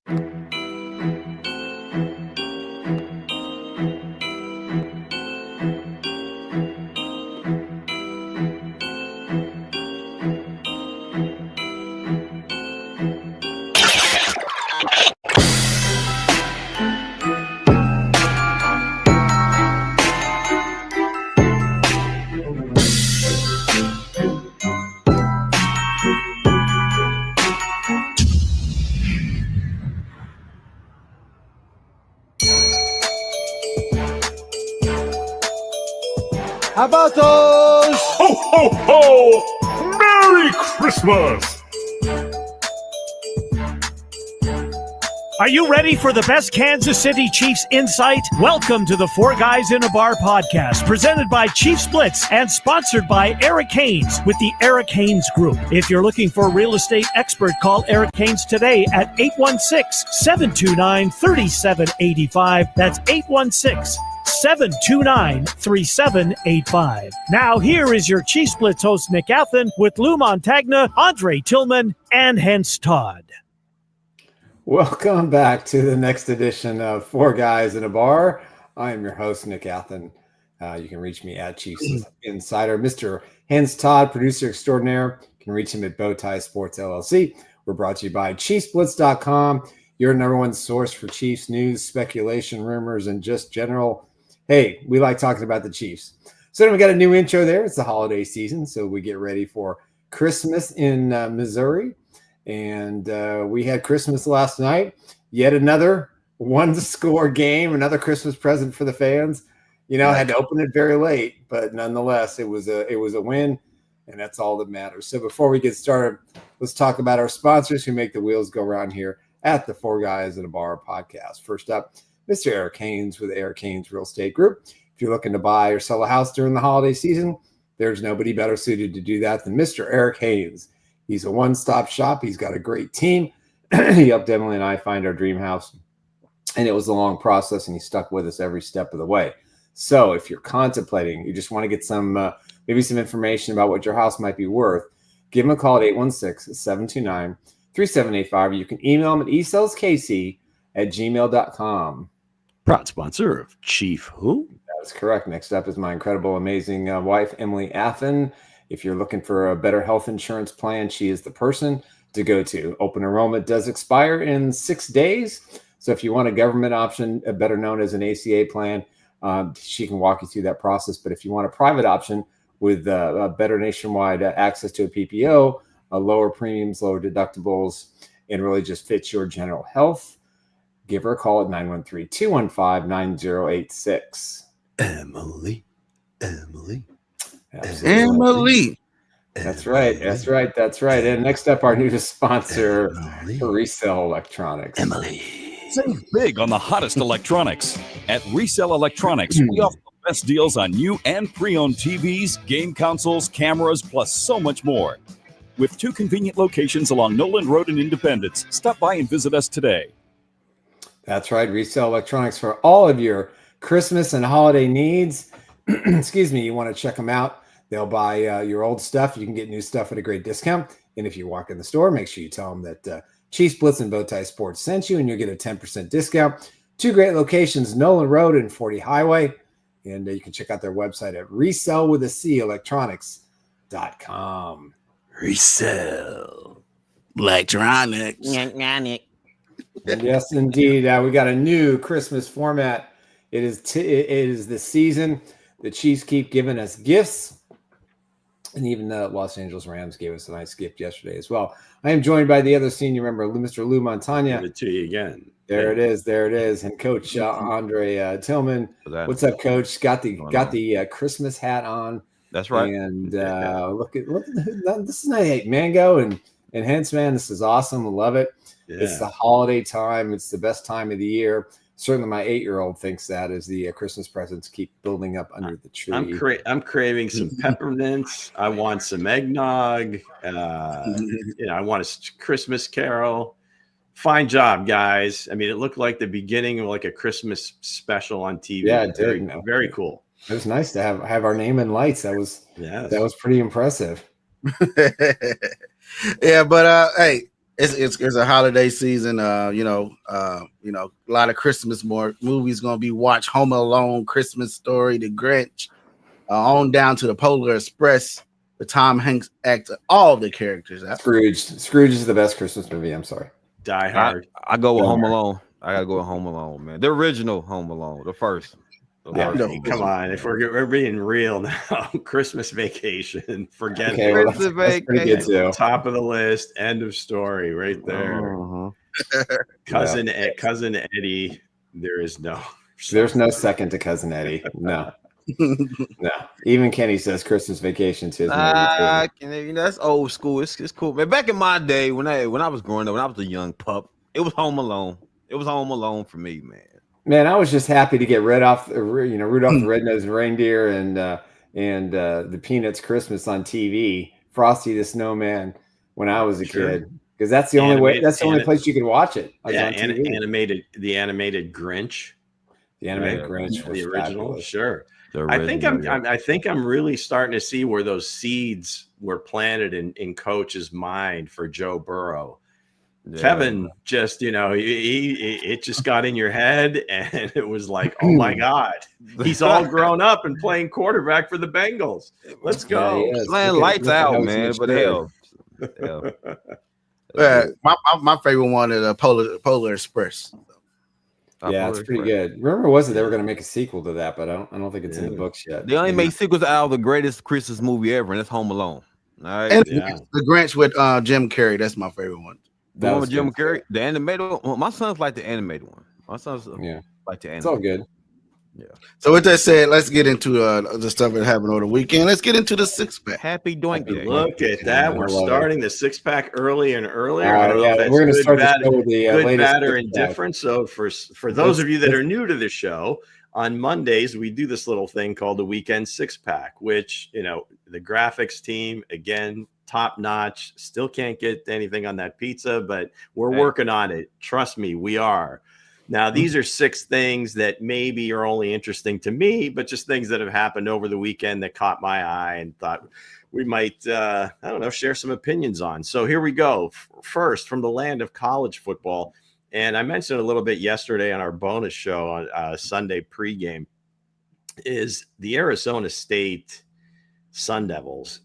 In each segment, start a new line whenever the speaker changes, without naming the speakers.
How about those?
Ho, ho, ho! Merry Christmas!
Are you ready for the best Kansas City Chiefs insight? Welcome to the Four Guys in a Bar podcast, presented by Chiefs Blitz and sponsored by Eric Haynes with the Eric Haynes Group. If you're looking for a real estate expert, call Eric Haynes today at 816-729-3785. That's 816-729-3785. Now, here is your Chiefs Blitz host, Nick Athan, with Lou Montagna, Andre Tillman, and Hense Todd.
Welcome back to the next edition of Four Guys in a Bar. I am your host, Nick Athan. You can reach me at Chiefs Insider. Mr. Hense Todd, producer extraordinaire. You can reach him at Bowtie Sports LLC. We're brought to you by ChiefsBlitz.com, your number one source for Chiefs news, speculation, rumors, and just general. Hey, we like talking about the Chiefs. So then we got a new intro there. It's the holiday season, so we get ready for Christmas in Missouri. And we had Christmas last night. Yet another one-score game, another Christmas present for the fans. You know, I had to open it very late, but nonetheless, it was a win, and that's all that matters. So before we get started, let's talk about our sponsors who make the wheels go around here at the Four Guys in a Bar podcast. First up, Mr. Eric Haynes with Eric Haynes Real Estate Group. If you're looking to buy or sell a house during the holiday season, there's nobody better suited to do that than Mr. Eric Haynes. He's a one-stop shop. He's got a great team. He helped Emily and I find our dream house, and it was a long process, and he stuck with us every step of the way. So if you're contemplating, you just want to get some maybe some information about what your house might be worth, give him a call at 816-729-3785. You can email him at esaleskc@gmail.com.
Proud sponsor of Chief Who?
That is correct. Next up is my incredible, amazing wife, Emily Athan. If you're looking for a better health insurance plan, she is the person to go to. Open enrollment does expire in 6 days. So if you want a government option, better known as an ACA plan, she can walk you through that process. But if you want a private option with better nationwide access to a PPO, lower premiums, lower deductibles, and really just fits your general health, give her a call at 913-215-9086.
Emily.
Absolutely. That's right. And next up, our newest sponsor, Resell Electronics.
Emily.
Save big on the hottest electronics. At Resell Electronics, we offer the best deals on new and pre-owned TVs, game consoles, cameras, plus so much more. With 2 convenient locations along Noland Road in Independence, stop by and visit us today.
That's right. Resell Electronics for all of your Christmas and holiday needs. Excuse me. You want to check them out. They'll buy your old stuff. You can get new stuff at a great discount. And if you walk in the store, make sure you tell them that Chiefs Blitz and Bowtie Sports sent you, and you'll get a 10% discount. 2 great locations, Noland Road and 40 Highway. And you can check out their website at resellwithacElectronics.com.
Resell Electronics.
And yes, indeed. We got a new Christmas format. It is the season. The Chiefs keep giving us gifts, and even the Los Angeles Rams gave us a nice gift yesterday as well. I am joined by the other senior member, Mr. Lou Montagna.
Give it to you again.
There it is, and Coach Andre Tillman. What's up, Coach? Got the Christmas hat on.
That's right.
And look at this is nice. Mango and Hense, man, this is awesome. I love it. Yeah. It's the holiday time. It's the best time of the year. Certainly, my 8-year-old thinks that as the Christmas presents keep building up under the tree.
I'm craving some peppermints. I want some eggnog. I want a Christmas carol. Fine job, guys. I mean, it looked like the beginning of like a Christmas special on TV.
Yeah, it did.
Very cool.
It was nice to have our name in lights. That was pretty impressive.
Yeah, but hey, it's a holiday season. You know, a lot of Christmas movies gonna be watched. Home Alone, Christmas Story, The Grinch, on down to the Polar Express. The Tom Hanks actor, all the characters.
Scrooge is the best Christmas movie. I'm sorry.
Die Hard.
I go with Home Alone. I gotta go with Home Alone, man. The original Home Alone, the first.
Come on, if we're being real now, Christmas Vacation, forget it.
Well, that's pretty good too.
Top of the list, end of story, right there. Cousin Eddie, there's no
second to Cousin Eddie. No. No, even Kenny says Christmas Vacation too.
That's old school. It's cool, man. Back in my day, when I was growing up, when I was a young pup, it was Home Alone. It was Home Alone for me, man.
Man, I was just happy to get Rudolph the Red-Nosed Reindeer and the Peanuts Christmas on TV, Frosty the Snowman, when I was a kid, because that's the only way. That's the only place you could watch it.
On TV. The animated Grinch.
The animated Grinch was
the original,
fabulous.
Sure. I think I'm really starting to see where those seeds were planted in Coach's mind for Joe Burrow. Yeah. Kevin just, it just got in your head, and it was like, oh my God, he's all grown up and playing quarterback for the Bengals. Let's go.
Playing lights out, man. But hell.
My favorite one is Polar Express.
Yeah, it's pretty good. Rumor was that they were going to make a sequel to that, but I don't think it's in the books yet.
They only make sequels out of the greatest Christmas movie ever, and that's Home Alone. All right.
And The Grinch with Jim Carrey. That's my favorite one.
The one with Jim Carrey, the animated one. Well, my sons like the animated one. My sons like the animated.
It's all good.
Yeah.
So with that said, let's get into the stuff that happened over the weekend. Let's get into the six-pack.
Happy Doink Day.
Look at that. We're starting the six-pack early and earlier.
We're going to start the show with the
good, bad, or indifferent. So for those of you that are new to the show, on Mondays, we do this little thing called the Weekend Six-Pack, which, the graphics team, again, top notch, still can't get anything on that pizza, but we're working on it. Trust me, we are. Now, these are 6 things that maybe are only interesting to me, but just things that have happened over the weekend that caught my eye and thought we might, share some opinions on. So here we go. First, from the land of college football. And I mentioned a little bit yesterday on our bonus show on Sunday pregame, is the Arizona State Sun Devils.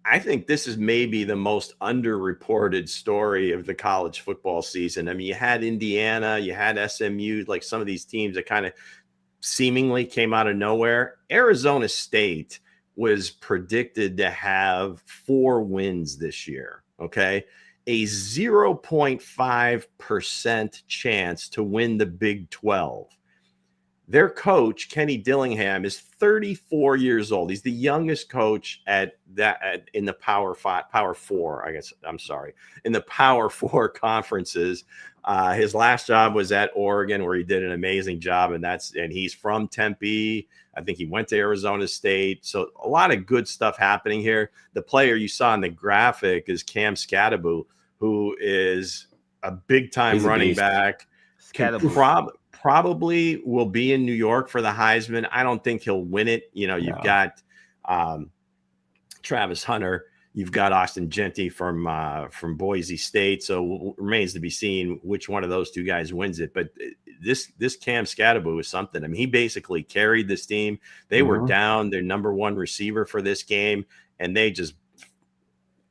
I think this is maybe the most underreported story of the college football season. I mean, you had Indiana, you had SMU, like some of these teams that kind of seemingly came out of nowhere. Arizona State was predicted to have 4 wins this year, okay? A 0.5% chance to win the Big 12. Their coach, Kenny Dillingham, is 34 years old. He's the youngest coach in the Power 4, I guess. I'm sorry, in the Power 4 conferences. His last job was at Oregon, where he did an amazing job, and he's from Tempe. I think he went to Arizona State. So a lot of good stuff happening here. The player you saw in the graphic is Cam Scatterbo, who is a big-time running back. Probably will be in New York for the Heisman. I don't think he'll win it. You've got Travis Hunter. You've got Austin Genty from Boise State. So it remains to be seen which one of those 2 guys wins it. But this Cam Scatterbo is something. I mean, he basically carried this team. They were down their number 1 receiver for this game, and they just,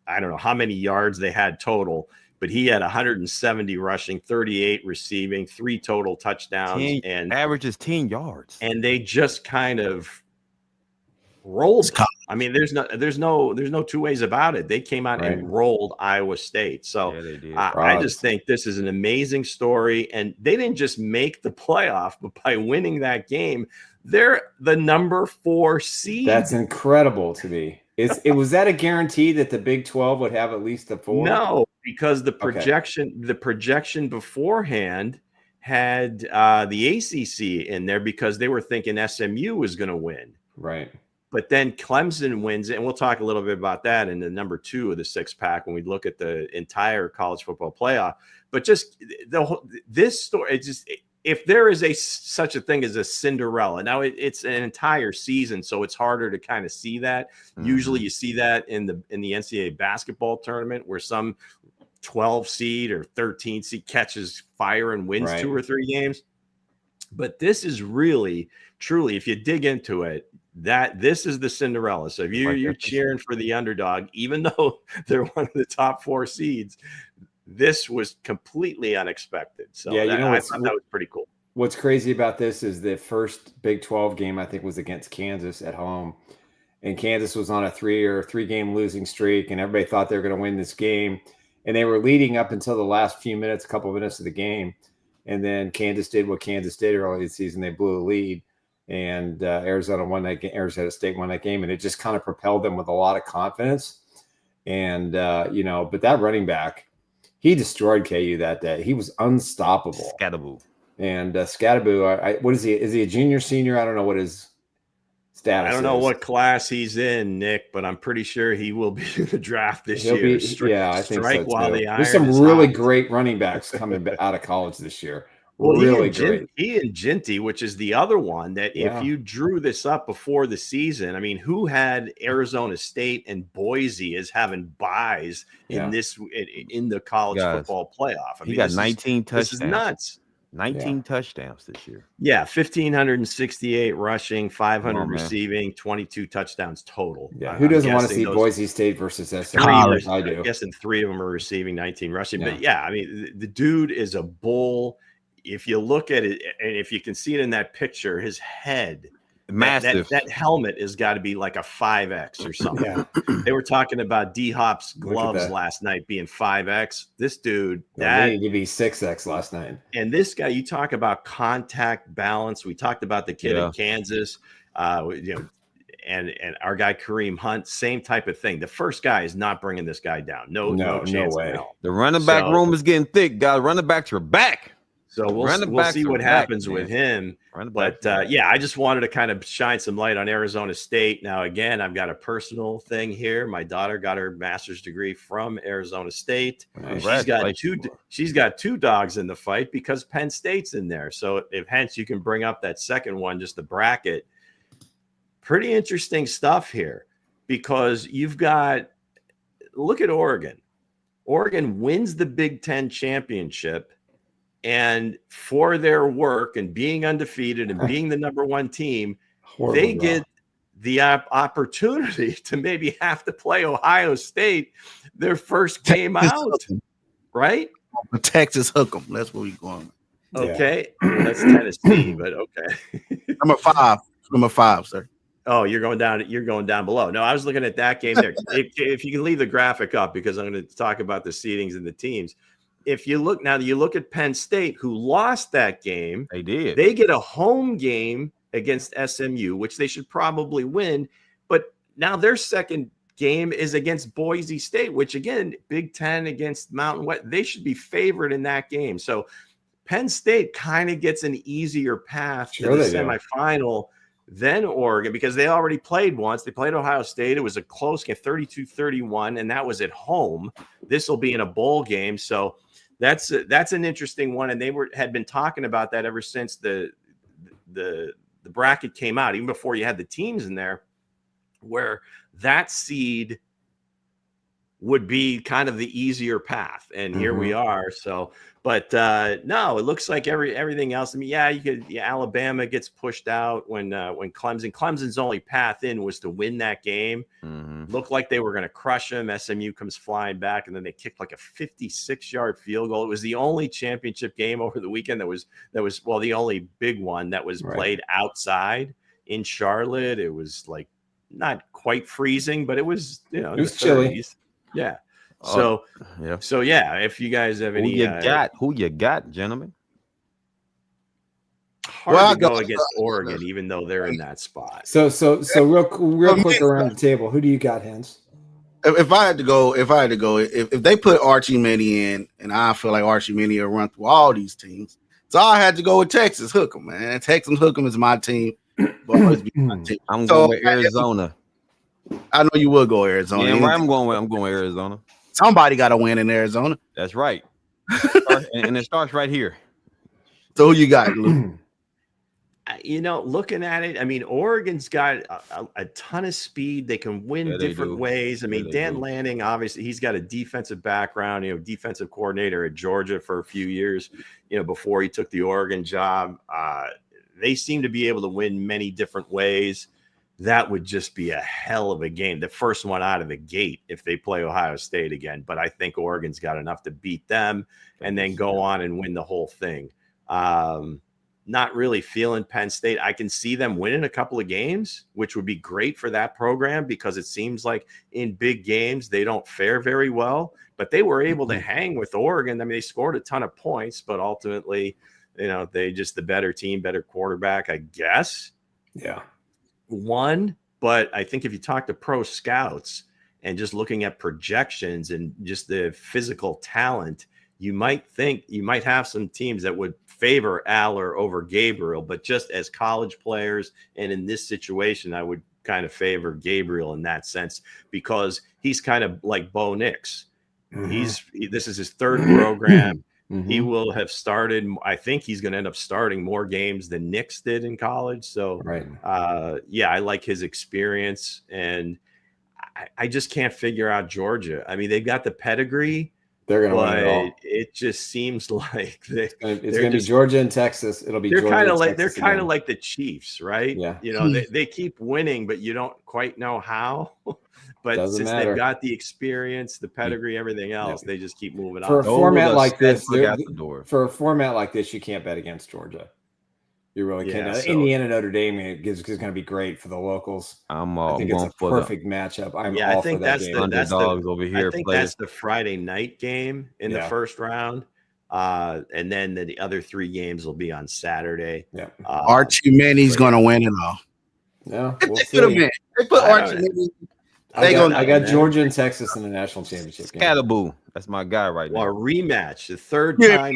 I don't know how many yards they had total, but he had 170 rushing, 38 receiving, 3 total touchdowns, and
averages 10 yards.
And they just kind of rolled. I mean, there's no 2 ways about it. They came out and rolled Iowa State. So they did. I just think this is an amazing story, and they didn't just make the playoff, but by winning that game, they're the number 4 seed.
That's incredible to me. Was that a guarantee that the Big 12 would have at least a 4?
No, because the projection beforehand had the ACC in there because they were thinking SMU was going to win.
Right.
But then Clemson wins it, and we'll talk a little bit about that in the number 2 of the 6-pack when we look at the entire college football playoff. But just this story, if there is such a thing as a Cinderella, now it's an entire season, so it's harder to kind of see that. Usually you see that in the NCAA basketball tournament, where some 12 seed or 13 seed catches fire and wins
Right.
2 or 3 games. But this is really, truly, if you dig into it, that this is the Cinderella. So if you're cheering for the underdog, even though they're one of the top 4 seeds, this was completely unexpected. So
yeah,
I thought that was pretty cool.
What's crazy about this is the first Big 12 game, I think, was against Kansas at home. And Kansas was on a 3-game losing streak, and everybody thought they were going to win this game. And they were leading up until the last few minutes, a couple of minutes of the game. And then Kansas did what Kansas did early in the season. They blew a lead, and Arizona State won that game. And it just kind of propelled them with a lot of confidence. And, but that running back, he destroyed KU that day. He was unstoppable.
Scatterboo.
And Scatterboo, what is he? Is he a junior, senior? I don't know what his status is.
I don't know what class he's in, Nick, but I'm pretty sure he will be in the draft this year.
I think so too.
While the
There's some really great running backs coming out of college this year.
Well,
really great.
He and Ginty, which is the other one that if you drew this up before the season, I mean, who had Arizona State and Boise as having buys in the college football playoff? I mean,
he got 19 touchdowns.
This is nuts.
19 touchdowns this year.
Yeah, 1,568 rushing, 500 receiving, 22 touchdowns total.
Yeah, who doesn't want to see Boise State versus SMU? I do.
I'm guessing 3 of them are receiving, 19 rushing. Yeah. But yeah, I mean, the dude is a bull. If you look at it, and if you can see it in that picture, his head,
massive.
That helmet has got to be like a 5X or something. Yeah. They were talking about D-Hop's gloves last night being 5X. This dude, that
needed to be 6X last night.
And this guy, you talk about contact balance. We talked about the kid in Kansas, and our guy Kareem Hunt, same type of thing. The first guy is not bringing this guy down. No way.
The running back room is getting thick, guys. Running backs are back.
So we'll see what happens with him. But I just wanted to kind of shine some light on Arizona State. Now, again, I've got a personal thing here. My daughter got her master's degree from Arizona State. She's got 2 dogs in the fight because Penn State's in there. So if hence you can bring up that second one, just the bracket. Pretty interesting stuff here because you've got – look at Oregon. Oregon wins the Big Ten championship. And for their work and being undefeated and being the number 1 team, they get the opportunity to maybe have to play Ohio State their first game out, right?
Texas hook 'em. That's where we're going.
Okay, that's Tennessee, but okay.
Number five, sir.
Oh, you're going down below. No, I was looking at that game there. If you can leave the graphic up, because I'm going to talk about the seedings and the teams. If you look at Penn State, who lost that game. They get a home game against SMU, which they should probably win. But now their second game is against Boise State, which again, Big Ten against Mountain West. They should be favored in that game. So Penn State kind of gets an easier path to the semifinal than Oregon because they already played once. They played Ohio State. It was a close game, 32-31, and that was at home. This will be in a bowl game. So that's an interesting one, and they had been talking about that ever since the bracket came out, even before you had the teams in there, where that seed would be kind of the easier path, and here we are. So, but no, it looks like everything else. I mean, Alabama gets pushed out when Clemson's only path in was to win that game. Looked like they were going to crush them. SMU comes flying back, and then they kicked like a 56-yard field goal. It was the only championship game over the weekend that was the only big one that was played outside in Charlotte. It was like not quite freezing, but it was it
was chilly.
Yeah. So if you guys have any,
who you got, gentlemen?
Hard to go against Oregon, even though they're in that spot.
So real quick around the table, who do you got, Hense?
If I had to go, if they put Archie Manny in, and I feel like Archie Manny will run through all these teams, so I had to go with Texas Hook'em, man. Texas Hook'em is my team.
I'm going with Arizona.
I know you will go Arizona.
Yeah, I'm going Arizona.
Somebody got to win in Arizona.
That's right. And it starts right here.
So who you got, Lou?
looking at it, I mean, Oregon's got a ton of speed. They can win different ways. I mean, Dan Lanning, obviously, he's got a defensive background, defensive coordinator at Georgia for a few years, before he took the Oregon job. They seem to be able to win many different ways. That would just be a hell of a game. The first one out of the gate if they play Ohio State again. But I think Oregon's got enough to beat them and then go on and win the whole thing. Not really feeling Penn State. I can see them winning a couple of games, which would be great for that program because it seems like in big games, they don't fare very well, but they were able to hang with Oregon. I mean, they scored a ton of points, but ultimately, they just the better team, better quarterback, I guess.
Yeah.
Won. But I think if you talk to pro scouts and just looking at projections and just the physical talent, you might have some teams that would favor Aller over Gabriel, but just as college players and in this situation, I would kind of favor Gabriel in that sense because he's kind of like Bo Nix. Mm-hmm. This is his third program. Mm-hmm. He will have started. I think he's going to end up starting more games than Nix did in college. So,
right.
I like his experience, and I just can't figure out Georgia. I mean, they've got the pedigree.
They're going to win it all.
It just seems like
it's going to be Georgia and Texas. It'll be.
They're kind of like the Chiefs, right?
Yeah.
They keep winning, but you don't quite know how. But since they've got the experience, the pedigree, everything else, they just keep moving on.
For a format like this, you can't bet against Georgia. You really can't. Indiana, Notre Dame is going to be great for the locals. I think it's a perfect matchup. I think that's the
underdogs over here.
I think that's the Friday night game in the first round. And then the other three games will be on Saturday.
Yeah.
Archie Manny's going to win it all.
Yeah, we'll see.
They put Archie Manny.
I got Georgia and Texas in the national championship game.
Scatterboo. That's my guy right now.
Well, a rematch. The third time.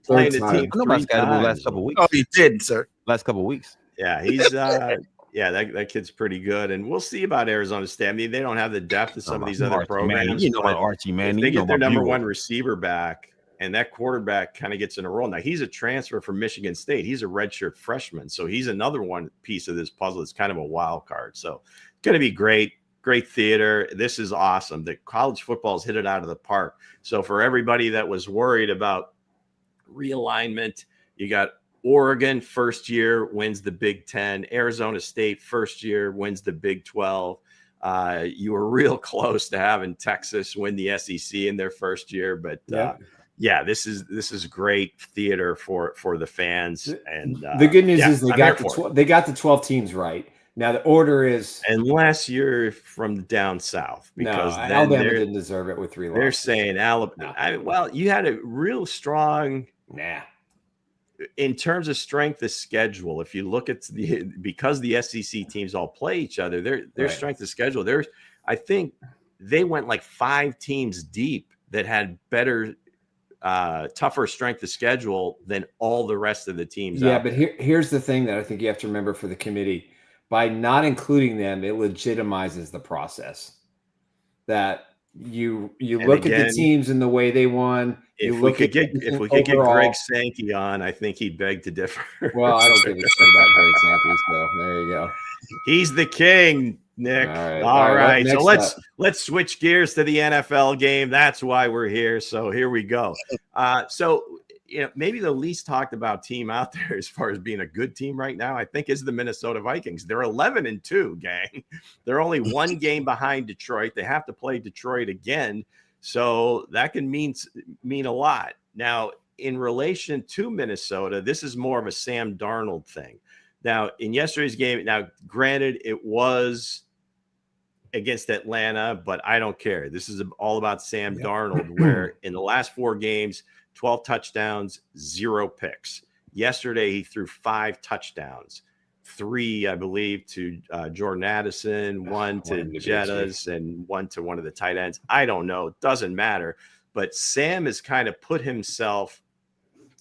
Playing the team.
I know about Scatterboo last couple of weeks.
Oh, he did, sir.
Last couple of weeks.
Yeah, he's that kid's pretty good. And we'll see about Arizona State. I mean, they don't have the depth of some of these other programs.
About Archie Manny.
They get their number one receiver back, and that quarterback kind of gets in a role. Now, he's a transfer from Michigan State. He's a redshirt freshman. So he's another one piece of this puzzle. It's kind of a wild card. So it's going to be great. Great theater. This is awesome. The college football's hit it out of the park. So for everybody that was worried about realignment, you got Oregon first year wins the Big Ten. Arizona State first year wins the Big 12. You were real close to having Texas win the SEC in their first year, but this is great theater for the fans. And
the good news is they got the 12 teams right. Now the order is
unless you're from down south, because
Alabama didn't deserve it with 3 losses.
They're saying Alabama. You had a real strong in terms of strength of schedule. If you look at because the SEC teams all play each other, their strength of schedule. I think they went like 5 teams deep that had better, tougher strength of schedule than all the rest of the teams.
Yeah, but here's the thing that I think you have to remember for the committee. By not including them, it legitimizes the process. That you look at the teams and the way they won.
If we could get Greg Sankey on, I think he'd beg to differ.
Well, I don't give a shit about Greg Sankey, so there you go.
He's the king, Nick. All right. So let's switch gears to the NFL game. That's why we're here. So here we go. Maybe the least talked about team out there as far as being a good team right now, I think, is the Minnesota Vikings. They're 11-2, gang. They're only 1 game behind Detroit. They have to play Detroit again. So that can mean a lot. Now, in relation to Minnesota, this is more of a Sam Darnold thing. Now, in yesterday's game, granted, it was against Atlanta, but I don't care. This is all about Sam Darnold, where in the last 4 games, 12 touchdowns, 0 picks. Yesterday, he threw 5 touchdowns, 3, I believe, to Jordan Addison, 1 to Jettas, and 1 to one of the tight ends. I don't know. It doesn't matter. But Sam has kind of put himself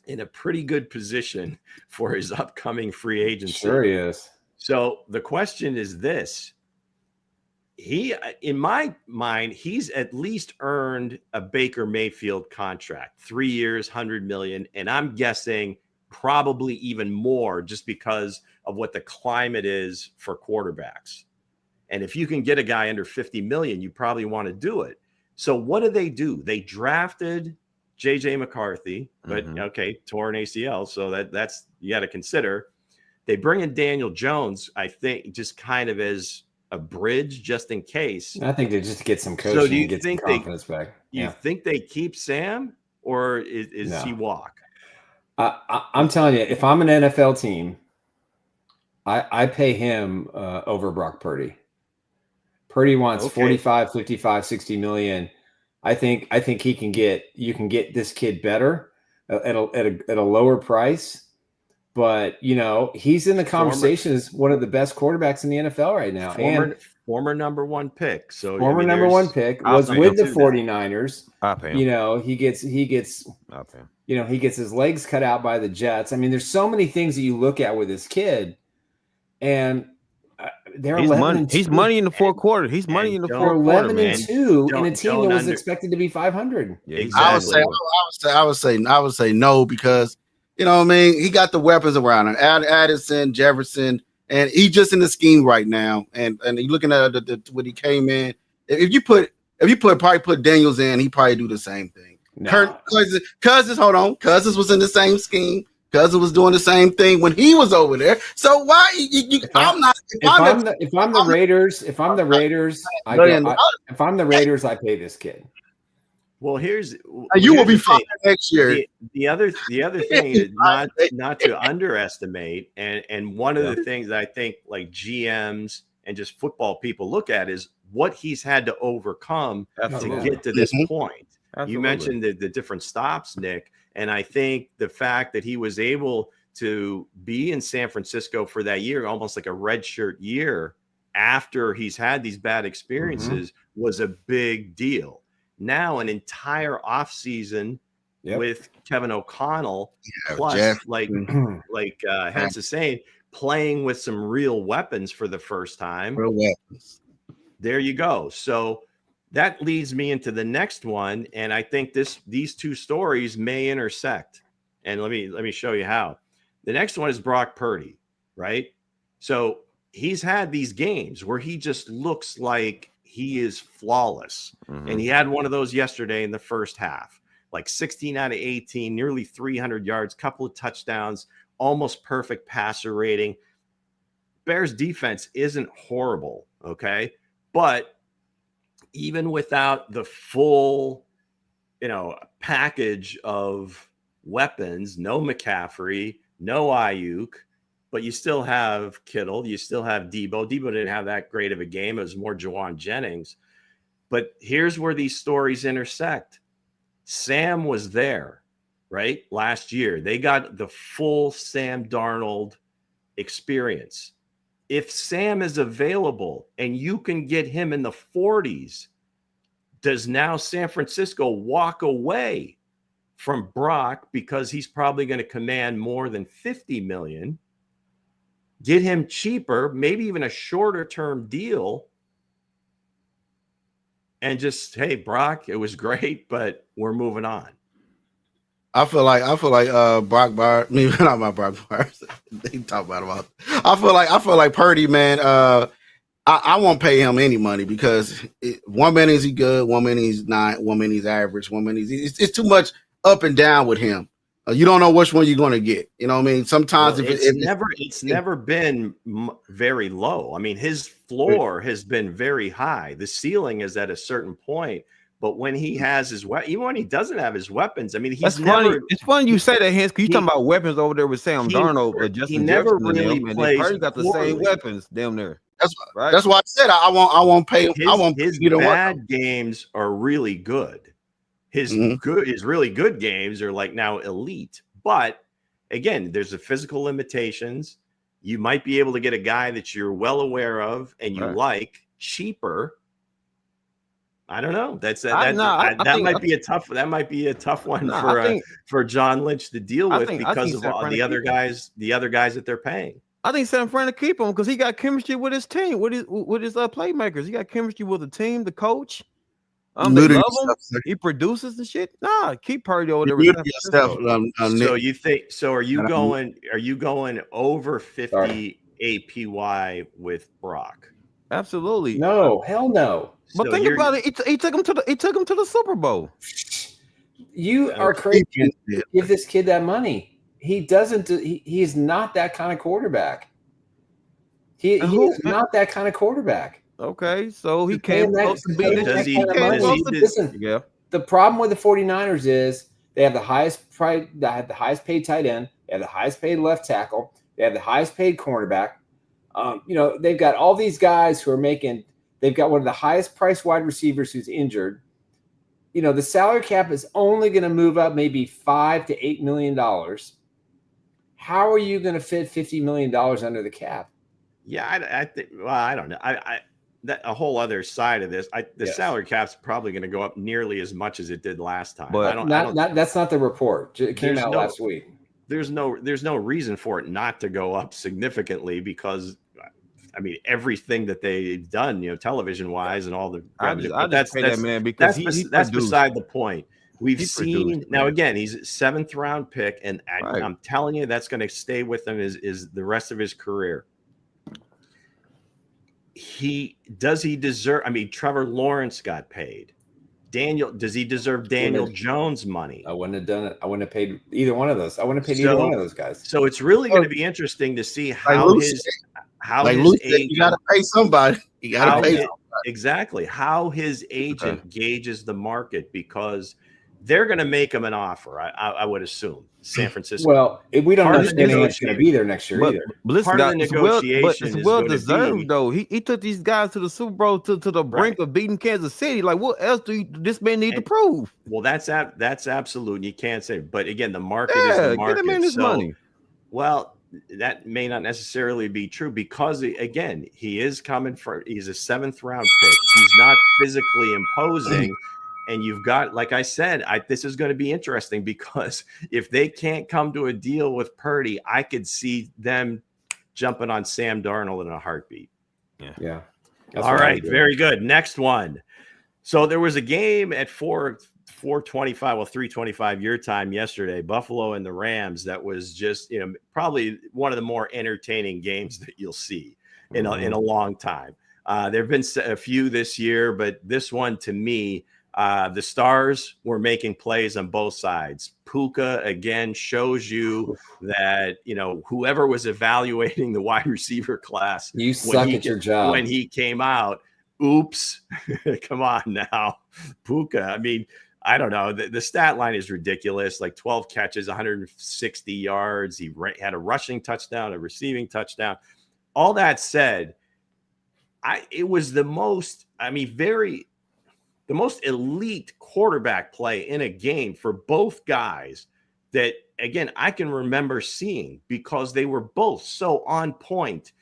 in a pretty good position for his upcoming free agency.
Sure he is.
So the question is this. In my mind, he's at least earned a Baker Mayfield contract, 3 years, $100 million. And I'm guessing probably even more just because of what the climate is for quarterbacks. And if you can get a guy under 50 million, you probably want to do it. So what do? They drafted JJ McCarthy, but okay, torn ACL. So that's you got to consider. They bring in Daniel Jones, I think, just kind of as a bridge, just in case.
I think they just get some coaching.
So do you
get
think
some confidence back?
You think they keep Sam, or is he walk?
I'm telling you, if I'm an NFL team, I pay him over Brock Purdy. Purdy wants 45, 55, 60 million. I think you can get this kid better at a lower price. But he's in the conversation as one of the best quarterbacks in the NFL right now.
Former number one pick. So
former number one pick was with the 49ers. He gets he gets his legs cut out by the Jets. I mean, there's so many things that you look at with this kid, and they're 11-2.
He's money in the fourth quarter. He's money in the fourth quarter.
11-2 in a team that was expected to be 500.
Yeah, exactly.
I would say no, because you know what I mean. He got the weapons around him: Addison, Jefferson, and he's just in the scheme right now. And you're looking at when he came in. If you probably put Daniels in, he probably do the same thing. No. Cousins, hold on. Cousins was in the same scheme. Cousins was doing the same thing when he was over there. So why if I'm the Raiders,
I pay this kid.
Well,
you will be fine next year.
The other thing is not to underestimate, and one of the things that I think like GMs and just football people look at is what he's had to overcome to get to this point. Absolutely. You mentioned the different stops, Nick. And I think the fact that he was able to be in San Francisco for that year, almost like a redshirt year after he's had these bad experiences, was a big deal. Now an entire offseason with Kevin O'Connell, plus Jeff. like Hense is saying, playing with some real weapons for the first time.
Real weapons.
There you go. So that leads me into the next one, and I think these two stories may intersect. And let me show you how. The next one is Brock Purdy, right? So he's had these games where he just looks like he is flawless. And he had one of those yesterday in the first half, like 16 out of 18, nearly 300 yards, couple of touchdowns, almost perfect passer rating. Bears defense isn't horrible, okay? But even without the full, package of weapons, no McCaffrey, no Ayuk, but you still have Kittle, you still have Debo. Debo didn't have that great of a game. It was more Jawan Jennings. But here's where these stories intersect. Sam was there, right? Last year. They got the full Sam Darnold experience. If Sam is available and you can get him in the 40s, does now San Francisco walk away from Brock because he's probably going to command more than 50 million, get him cheaper, maybe even a shorter term deal, and just, hey, Brock, it was great, but we're moving on?
I feel like Brock Bars, maybe not my Brock Bars. They talk about him. I feel like Purdy, man. I won't pay him any money because 1 minute he's good, 1 minute he's not, 1 minute he's average, 1 minute it's too much up and down with him. You don't know which one you're going to get. You know what I mean? Sometimes
it's never been very low. I mean, his floor has been very high. The ceiling is at a certain point. But when he has his even when he doesn't have his weapons, I mean, he's
funny. It's funny you say that, Hense, because you talking about weapons over there with Sam Darnold, but Justin
he never
Jefferson
really plays.
He got the same weapons, damn near.
That's why I said I won't pay him.
His bad games are really good. His really good games are like now elite. But again, there's the physical limitations. You might be able to get a guy that you're well aware of and you like cheaper. I don't know. That might be a tough one for John Lynch to deal with because of all the other guys that they're paying.
I think San Fran to keep him because he got chemistry with his team, with his playmakers. He got chemistry with the team, the coach. They
Muted
love him.
yourself, sir.
He produces and shit. Nah, keep Purdy over there.
Muted
with
yourself.
So
Nick.
you think? So are you going over 50 APY with Brock?
Absolutely.
No, hell no.
But
So
think
you're-
about it. He took him to the Super Bowl.
You are crazy. To give this kid that money. He doesn't. He's not that kind of quarterback. He is not that kind of quarterback.
Okay, so he
You're
came
paying
close to
that-
beating
does
that.
he-
He came
does
close
he-
to-
Listen,
yeah.
the problem with the 49ers is they have the highest price, they have the highest paid tight end, they have the highest paid left tackle, they have the highest paid cornerback. They've got all these guys who are making. They've got one of the highest priced wide receivers who's injured. The salary cap is only going to move up maybe $5 to $8 million. How are you going to fit $50 million under the cap?
Yeah, I think. Well, I don't know. That a whole other side of this. The salary cap's probably going to go up nearly as much as it did last time.
But
that's not the report. It came out last week.
There's no reason for it not to go up significantly because, I mean, everything that they've done, television wise and all the.
I just pay that man because
that's beside the point. We've seen now
man.
again. He's a 7th round pick, and I'm telling you, that's going to stay with him is the rest of his career. He deserve? I mean, Trevor Lawrence got paid. Does he deserve Daniel Jones money?
I wouldn't have done it. I wouldn't have paid either one of those. I wouldn't have paid either one of those guys.
So it's really going to be interesting to see how
Lou
his
agent, you got to pay somebody. You got to pay somebody.
Exactly how his agent gauges the market because they're going to make him an offer. I would assume San Francisco.
Well, we don't understand who's going to be there next year either.
Part of the negotiation
it's
is
well
going to
deserved
be,
though. He took these guys to the Super Bowl to the brink of beating Kansas City. Like, what else do this man need to prove?
Well, that's absolute. You can't say. But again, the market is the market.
Get him in his money.
Well, that may not necessarily be true because again, he's a 7th round pick. He's not physically imposing. And you've got, like I said, this is going to be interesting because if they can't come to a deal with Purdy, I could see them jumping on Sam Darnold in a heartbeat.
Yeah.
All right. Very good. Next one. So there was a game at 3:25 your time yesterday, Buffalo and the Rams. That was just, probably one of the more entertaining games that you'll see in a long time. There have been a few this year, but this one to me, the stars were making plays on both sides. Puka again shows you that whoever was evaluating the wide receiver class,
you suck at your job.
When he came out, oops, come on now, Puka. I mean, I don't know. The stat line is ridiculous. Like 12 catches, 160 yards. He had a rushing touchdown, a receiving touchdown. All that said, it was the most elite quarterback play in a game for both guys that, again, I can remember seeing because they were both so on point.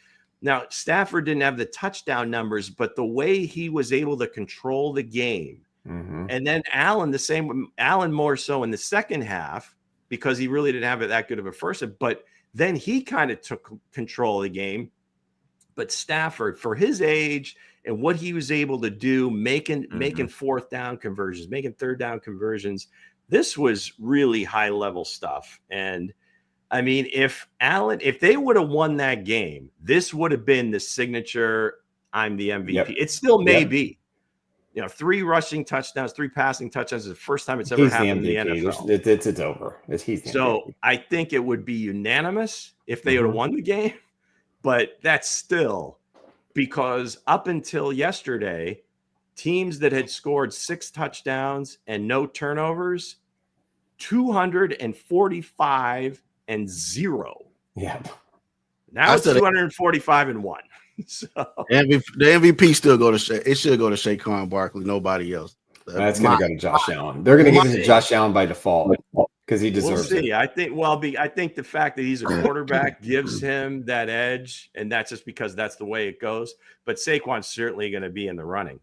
Now, Stafford didn't have the touchdown numbers, but the way he was able to control the game. And then Allen more so in the second half because he really didn't have it that good of a first half, but then he kind of took control of the game. But Stafford, for his age and what he was able to do, making 4th down conversions, making 3rd down conversions, this was really high level stuff. And I mean, if they would have won that game, this would have been the signature. I'm the MVP. Yep. It still may be. 3 rushing touchdowns, 3 passing touchdowns is the first time it's ever happened in the NFL.
It's over. So
I think it would be unanimous if they would have won the game. But that's still because up until yesterday, teams that had scored 6 touchdowns and no turnovers, 245-0.
Yeah.
Now it's 245-1. So
the MVP still go to Shay. It should go to Saquon Barkley. Nobody else.
That's going to go to Josh Allen. They're going to give it to Josh Allen by default because he deserves it.
I think the fact that he's a quarterback gives him that edge, and that's just because that's the way it goes. But Saquon's certainly going to be in the running.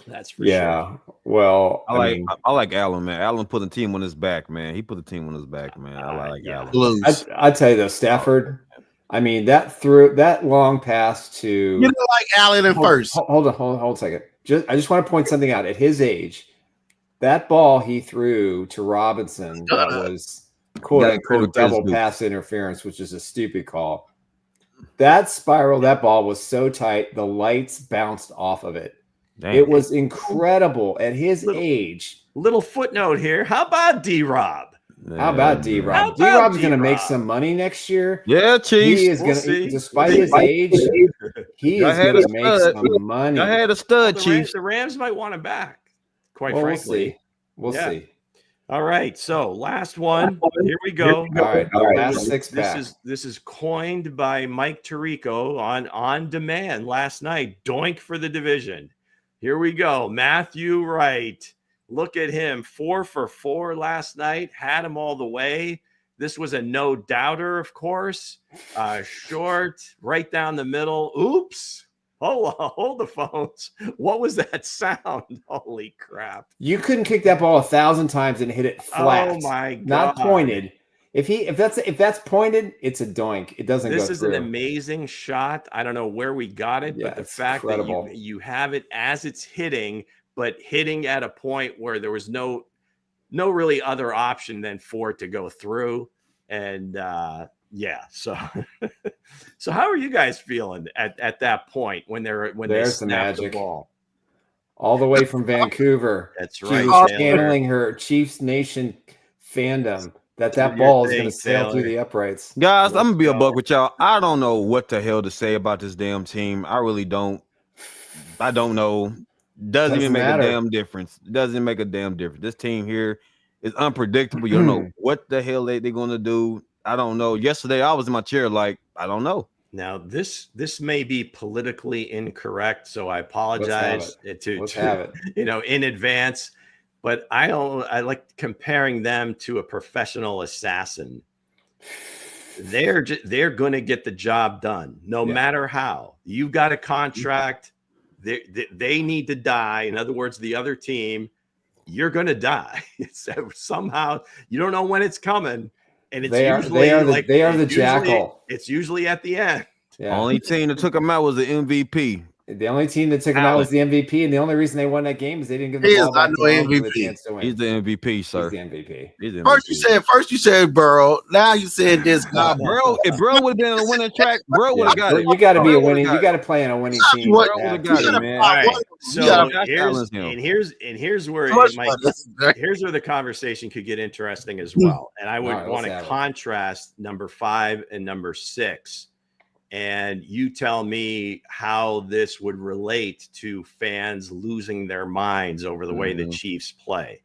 That's for sure.
Well,
I like Allen, man. Allen put the team on his back, man. He put the team on his back, man. I like Allen.
I tell you though, Stafford. I mean, that long pass to
you don't like Allen in first.
Hold a second. I just want to point something out. At his age, that ball he threw to Robinson that was quote unquote double pass interference, which is a stupid call. That spiral, that ball was so tight, the lights bounced off of it. Dang. It was incredible at his age.
Little footnote here. How about D-Rob?
How about D-Rob? D-Rob's going to make some money next year.
Yeah, Chiefs.
He is going to, despite his age, he is going to make some money.
I had a stud, Chiefs.
The Rams might want him back, quite frankly.
We'll see.
All right, so last one. Here we go.
All right, last six pack.
This is coined by Mike Tirico on demand last night. Doink for the division. Here we go. Matthew Wright. Look at him. 4 for 4 last night. Had him all the way. This was a no doubter, of course. Short, right down the middle. Oops. Hold the phones. What was that sound? Holy crap.
You couldn't kick that ball 1,000 times and hit it flat.
Oh my God.
Not pointed. If that's pointed, it's a doink. It doesn't go through.
This is an amazing shot. I don't know where we got it, but the fact that you have it as it's hitting, but hitting at a point where there was no really other option than for it to go through. And so so how are you guys feeling at that point when they snap the ball?
All the way from Vancouver.
That's right.
She was channeling her Chiefs Nation fandom that ball is going to sail through the uprights.
Guys, I'm going to be a buck with y'all. I don't know what the hell to say about this damn team. I really don't. I don't know. Doesn't even make a damn difference. It doesn't make a damn difference. This team here is unpredictable. You don't know what the hell they're going to do. I don't know. Yesterday, I was in my chair like, I don't know.
Now, this may be politically incorrect, so I apologize to in advance. But I like comparing them to a professional assassin. They're going to get the job done, no matter how. You've got a contract. They need to die. In other words, the other team, you're going to die. Somehow you don't know when it's coming. And they are
the jackal.
It's usually at the end.
Yeah. Only team that took him out was the MVP.
The only team that took him out was the MVP, and the only reason they won that game is they didn't give the ball back to him for the chance to win.
He's the MVP, sir.
He's the MVP.
First you said Burrow. Now you said this guy.
Bro, if Burrow would have been on a winning track, Bro would have got it.
You got to be a winning. You got to play on a winning team.
Bro would have got it, man.
All right. So here's where the conversation could get interesting as well. And I would want to contrast number 5 and number 6. And you tell me how this would relate to fans losing their minds over the way the Chiefs play.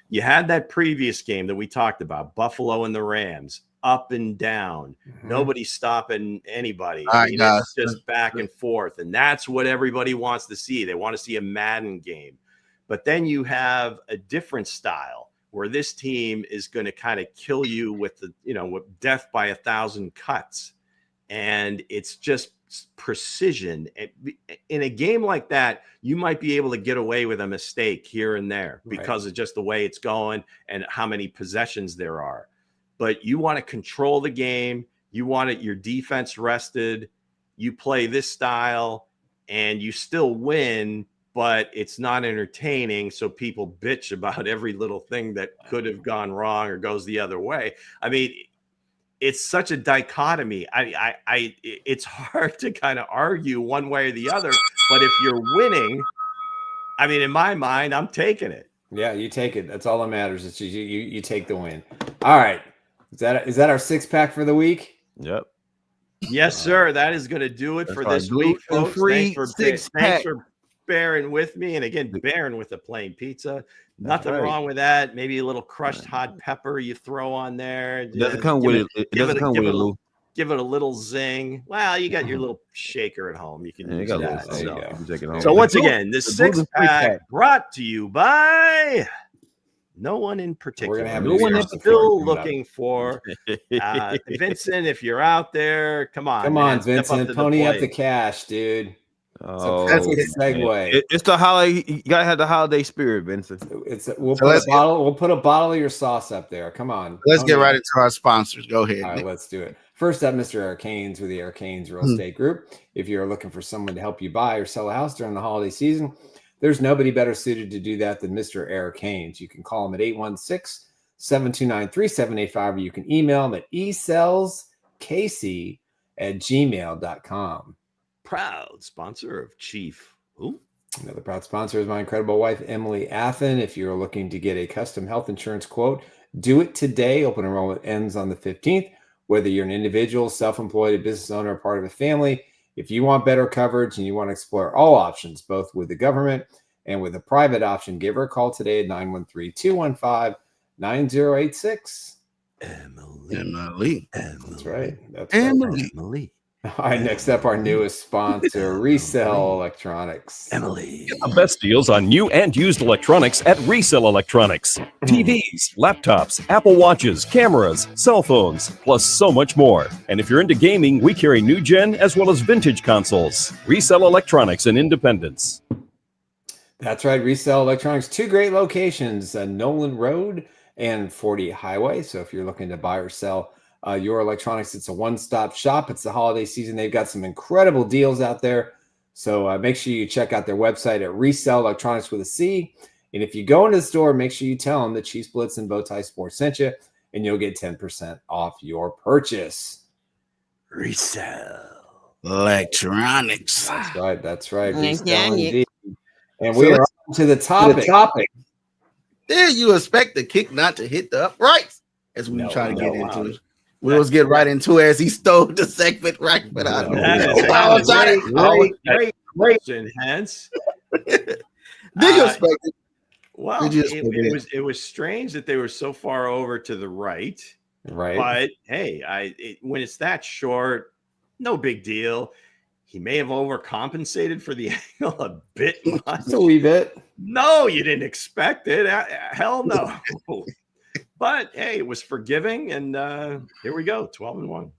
You had that previous game that we talked about, Buffalo and the Rams, up and down. Nobody stopping anybody. It's just back and forth. And that's what everybody wants to see. They want to see a Madden game. But then you have a different style where this team is going to kind of kill you with with death by 1,000 cuts. And it's just precision. In a game like that, you might be able to get away with a mistake here and there because of just the way it's going and how many possessions there are. But you want to control the game. You want your defense rested. You play this style and you still win, but it's not entertaining. So people bitch about every little thing that could have gone wrong or goes the other way. I mean, it's such a dichotomy. It's hard to kind of argue one way or the other. But if you're winning, I mean, in my mind, I'm taking it.
Yeah, you take it. That's all that matters. It's you take the win. All right. Is that our 6-pack for the week?
Yep.
Yes, sir. That is going to do it for this week, folks. Thanks for bearing with me. And again, bearing with the plain pizza. Nothing wrong with that. Maybe a little crushed hot pepper you throw on there.
It doesn't come with it. It doesn't come with it, Lou.
Give it a little zing. Well, you got your little shaker at home. You can use that.
So
once again, the 6-pack brought to you by no one in particular. We're still looking for Vincent. If you're out there, come on,
Vincent. Pony up the cash, dude.
Oh,
that's a segue.
It's the holiday. You gotta have the holiday spirit, Vincent.
We'll put a bottle of your sauce up there. Come on.
Let's get right into our sponsors. Go ahead.
All right, let's do it. First up, Mr. Arcanes with the Arcanes Real Estate Group. If you're looking for someone to help you buy or sell a house during the holiday season, There's nobody better suited to do that than Mr. Eric Haynes. You can call him at 816-729-3785, or you can email him at esellskc@gmail.com.
Proud sponsor of Chief Who?
Another proud sponsor is my incredible wife, Emily Athan. If you're looking to get a custom health insurance quote, do it today. Open enrollment ends on the 15th. Whether you're an individual, self-employed, a business owner, or part of a family, if you want better coverage and you want to explore all options, both with the government and with a private option, give her a call today at 913-215-9086.
Emily.
That's right. That's
Emily.
Emily.
All right, next up, our newest sponsor, Resell Electronics.
Emily.
Get the best deals on new and used electronics at Resell Electronics. TVs, laptops, Apple Watches, cameras, cell phones, plus so much more. And if you're into gaming, we carry new gen as well as vintage consoles. Resell Electronics in Independence.
That's right, Resell Electronics. Two great locations, Nolan Road and 40 Highway. So if you're looking to buy or sell your electronics, it's a one-stop shop. It's the holiday season. They've got some incredible deals out there. So make sure you check out their website at Resell Electronics with a C. And if you go into the store, make sure you tell them that Chiefs Blitz and Bowtie Sports sent you, and you'll get 10% off your purchase.
Resell
Electronics.
That's right. That's right.
Yes,
Resell
yeah,
indeed. And we are on to the topic.
Did you expect the kick not to hit the uprights? As we try to get into it. We'll get right into it as he stole the segment right. But I don't know.
Great question, Hense.
Did you expect it?
Well, it was strange that they were so far over to the right.
Right.
But hey, when it's that short, no big deal. He may have overcompensated for the angle a bit much.
Just a wee bit.
No, you didn't expect it. Hell no. But hey, it was forgiving, and here we go, 12-1.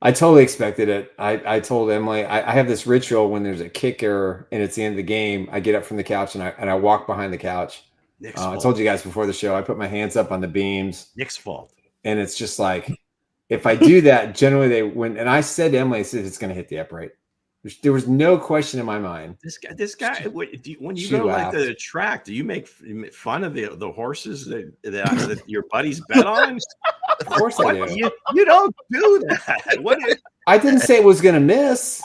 I totally expected it. I told Emily I have this ritual when there's a kicker and it's the end of the game. I get up from the couch and I walk behind the couch. I told you guys before the show, I put my hands up on the beams.
Nick's fault.
And it's just like, if I do that, generally they win. And I said to Emily, I said, it's going to hit the upright. There was no question in my mind.
This guy. When you go like the track, do you make fun of the horses that your buddies bet on?
Of course I do.
You don't do that.
I didn't say it was going to miss.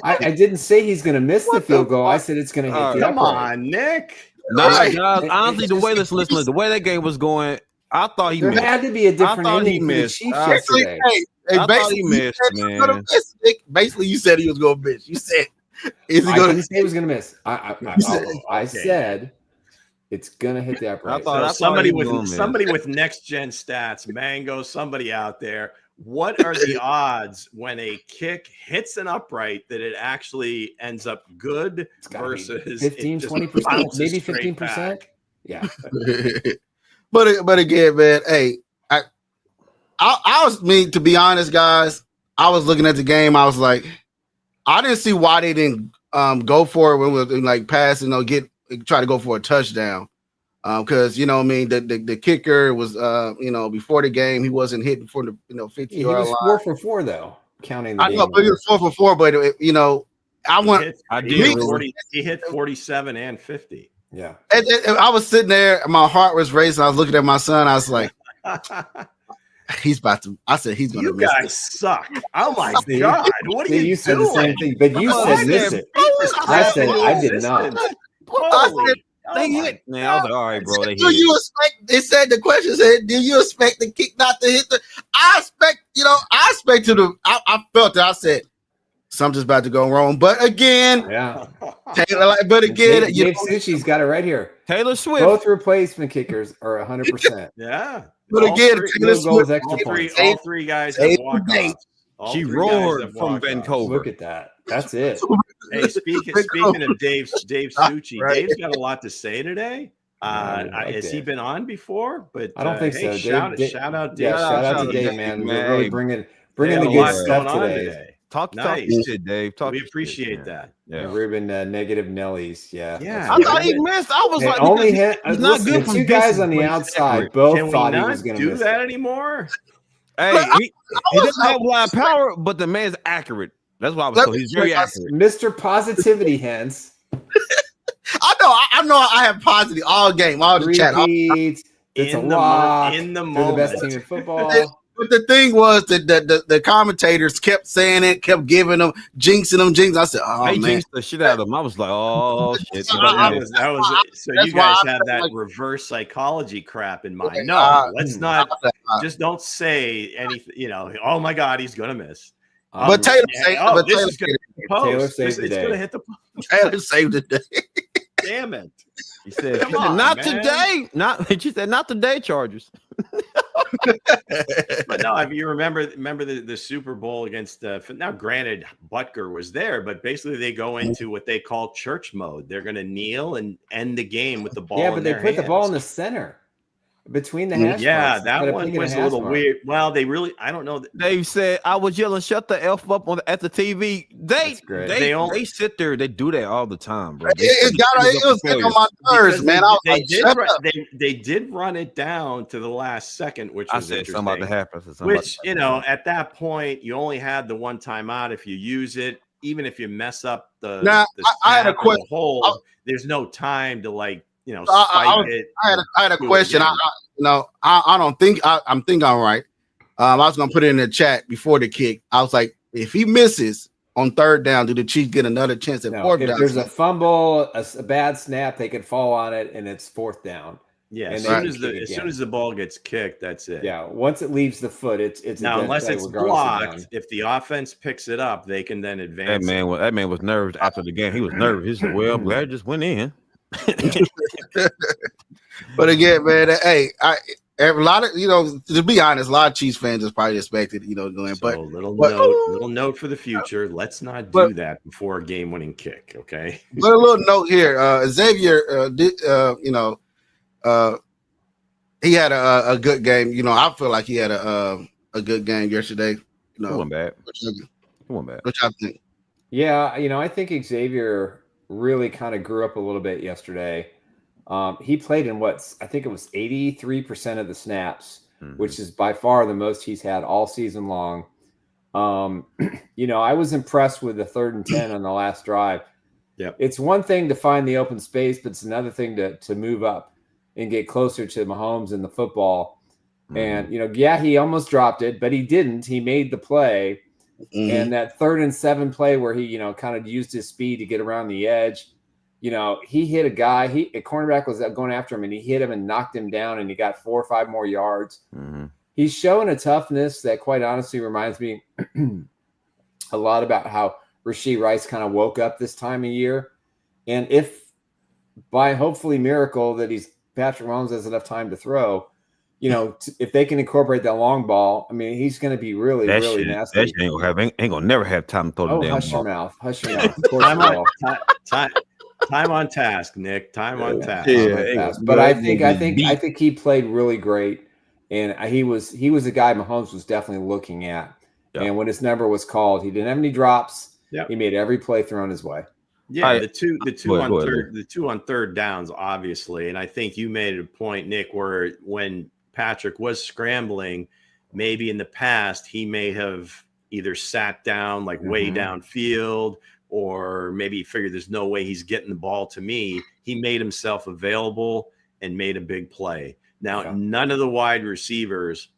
I didn't say he's going to miss the field goal. I said it's going to hit the upright.
Come on, Nick.
Guys, honestly, the way the way that game was going, I thought he missed.
There had to be a different ending for the Chiefs yesterday.
I thought he missed, man.
Basically, you said he was going to miss. You said,
"Is he going to say he was going to miss?" I said it's going to hit the upright.
I thought somebody with next gen stats, Mango, somebody out there. What are the odds when a kick hits an upright that it actually ends up good versus
15, 20%, maybe 15%? Yeah.
But again, man, hey, I was to be honest, guys, I was looking at the game. I was like, I didn't see why they didn't go for it when we were like pass and try to go for a touchdown. Because you know what I mean, the kicker was before the game he wasn't hitting for the 50-yard line.
He was 4 for 4 though, counting the game.
I know, but he was 4 for 4. But
he hit 47 and 50.
Yeah,
and I was sitting there, my heart was racing. I was looking at my son. I was like, he's about to. I said he's going to.
You guys suck. Oh my god! What are you
said
doing?
The same thing, but you said miss it. I said I did not.
They hit. Man, I was like, all right, bro. They
do
hit.
You expect? It said the question said, do you expect the kick not to hit the? I expect to the. I felt that. I said something's about to go wrong. But again,
yeah.
Taylor, but again,
Dave Suchi's got it right here.
Taylor Swift.
Both replacement kickers are 100%.
Yeah.
But again, Taylor Swift,
all three guys have walk-offs.
She roared from Vancouver.
Look at that. That's it.
Hey, speaking of Dave Suchi, right. Dave's got a lot to say today. Has he been on before? But
I don't think so.
Shout out Dave.
Yeah, shout out to Dave, man. We're really bringing the good stuff today.
Talk shit, Dave.
We appreciate that.
Yeah, Ruben, negative Nellies. Yeah.
I thought he missed. I was like,
only
he's not good.
The two guys on the outside both thought he was going to
do that anymore.
Hey, he doesn't have a lot of power, but the man's accurate. That's why I was told he's very accurate.
Mr. Positivity, Hense.
I know. I have positive all game, all the chat.
It's a lock.
In the
They're
moment.
the best team in football.
But the thing was that the commentators kept saying it, kept giving them, jinxing them. I said, "Oh
they
man,
jinxed the shit out of them." I was like, "Oh shit!"
So you guys have that reverse psychology crap in mind. No, let's not. Just don't say anything. Oh my God, he's gonna miss.
But Taylor saved.
Taylor saved the day.
It's gonna hit the post.
Taylor saved the day.
Damn it!
He said, "Not today." She said, "Not today, Chargers."
But no, if you remember the Super Bowl against now granted Butker was there, but basically they go into what they call church mode. They're going to kneel and end the game with the ball.
Yeah, but they put the ball in the center between the hash marks.
That one was a little weird. Well, I don't know.
They said I was yelling, "Shut the F up" at the TV. They sit there. They do that all the time, bro.
It was on my nerves, man.
They did run it down to the last second, which was interesting.
Something about to happen.
Which at that point, you only had the one timeout. If you use it, even if you mess up I had a question. There's no time to I
had a question. I don't think I'm right. I was gonna put it in the chat before the kick. I was like, if he misses on third down, do the Chiefs get another chance at fourth down?
If there's a fumble, a bad snap, they could fall on it, and it's fourth down.
Yeah, as soon as the ball gets kicked, that's it.
Yeah, once it leaves the foot, it's
now unless it's blocked. If the offense picks it up, they can then advance.
That man was nervous after the game. He was nervous. He said, "Well, I'm glad I just went in."
But again, man, a lot of to be honest, a lot of Chiefs fans just probably expected going. But
little note for the future: let's not do that before a game-winning kick. Okay.
But a little note here: Xavier he had a good game. I feel like he had a good game yesterday.
It wasn't bad.
What y'all think?
Yeah, I think Xavier really kind of grew up a little bit yesterday. He played in I think it was 83% of the snaps, which is by far the most he's had all season long. I was impressed with the 3rd and 10 on the last drive.
Yeah,
it's one thing to find the open space, but it's another thing to move up and get closer to Mahomes in the football. And he almost dropped it, but he didn't. He made the play. And that 3rd and 7 play where he, kind of used his speed to get around the edge, he hit a guy. A cornerback was going after him, and he hit him and knocked him down, and he got 4 or 5 more yards. He's showing a toughness that, quite honestly, reminds me a lot about how Rashee Rice kind of woke up this time of year. And if by hopefully miracle that Patrick Mahomes has enough time to throw, if they can incorporate that long ball, I mean, he's going to be really nasty.
That shit ain't gonna never have time to throw the damn
hush
ball.
Hush your mouth.
Time on task, Nick. Time on task.
But I think he played really great, and he was a guy Mahomes was definitely looking at. Yep. And when his number was called, he didn't have any drops.
Yep.
He made every play thrown his way.
Yeah, the two on third downs, obviously, and I think you made a point, Nick, where when Patrick was scrambling, maybe in the past he may have either sat down way downfield, or maybe he figured there's no way he's getting the ball to me. He made himself available and made a big play. Now, none of the wide receivers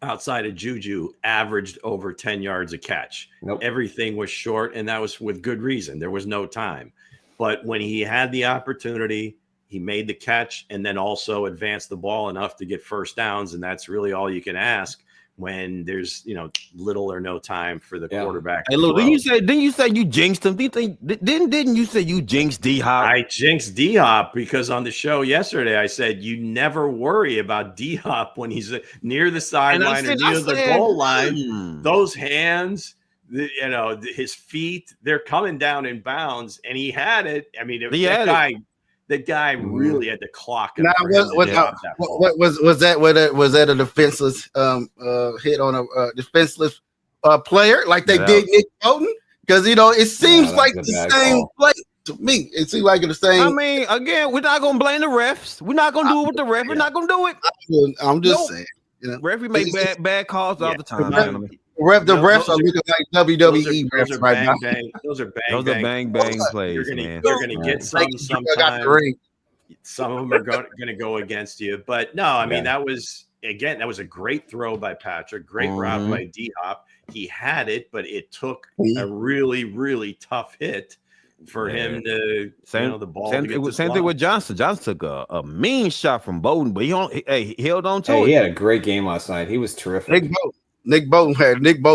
outside of Juju averaged over 10 yards a catch.
Nope.
Everything was short, and that was with good reason. There was no time. But when he had the opportunity, he made the catch and then also advanced the ball enough to get first downs, and that's really all you can ask when there's little or no time for the quarterback.
Hey, Lou, didn't you say you jinxed him? Didn't you say you jinxed D-Hop?
I jinxed D-Hop because on the show yesterday I said you never worry about D-Hop when he's near the sideline or near the goal line. Those hands, his feet, they're coming down in bounds, and he had it. I mean, the guy really had to clock him.
Now, was that a defenseless hit on a defenseless player like they did Nick Bolton? Because it seems like the same play to me. It seems like the same.
I mean, again, we're not gonna blame the refs. We're not gonna do it with the ref. We're not gonna do it.
I'm just saying.
Referee make bad calls all the time.
refs are looking like WWE refs right now.
Those are
Those are bang plays, man.
You're gonna get some sometime. Some of them are going to go against you, but no, I mean that was a great throw by Patrick, great route by D-Hop. He had it, but it took a really, really tough hit for him to the ball. Same
thing with Johnson. Johnson took a mean shot from Bowden, but he held on to it.
He had a great game last night. He was terrific.
Nick Bowden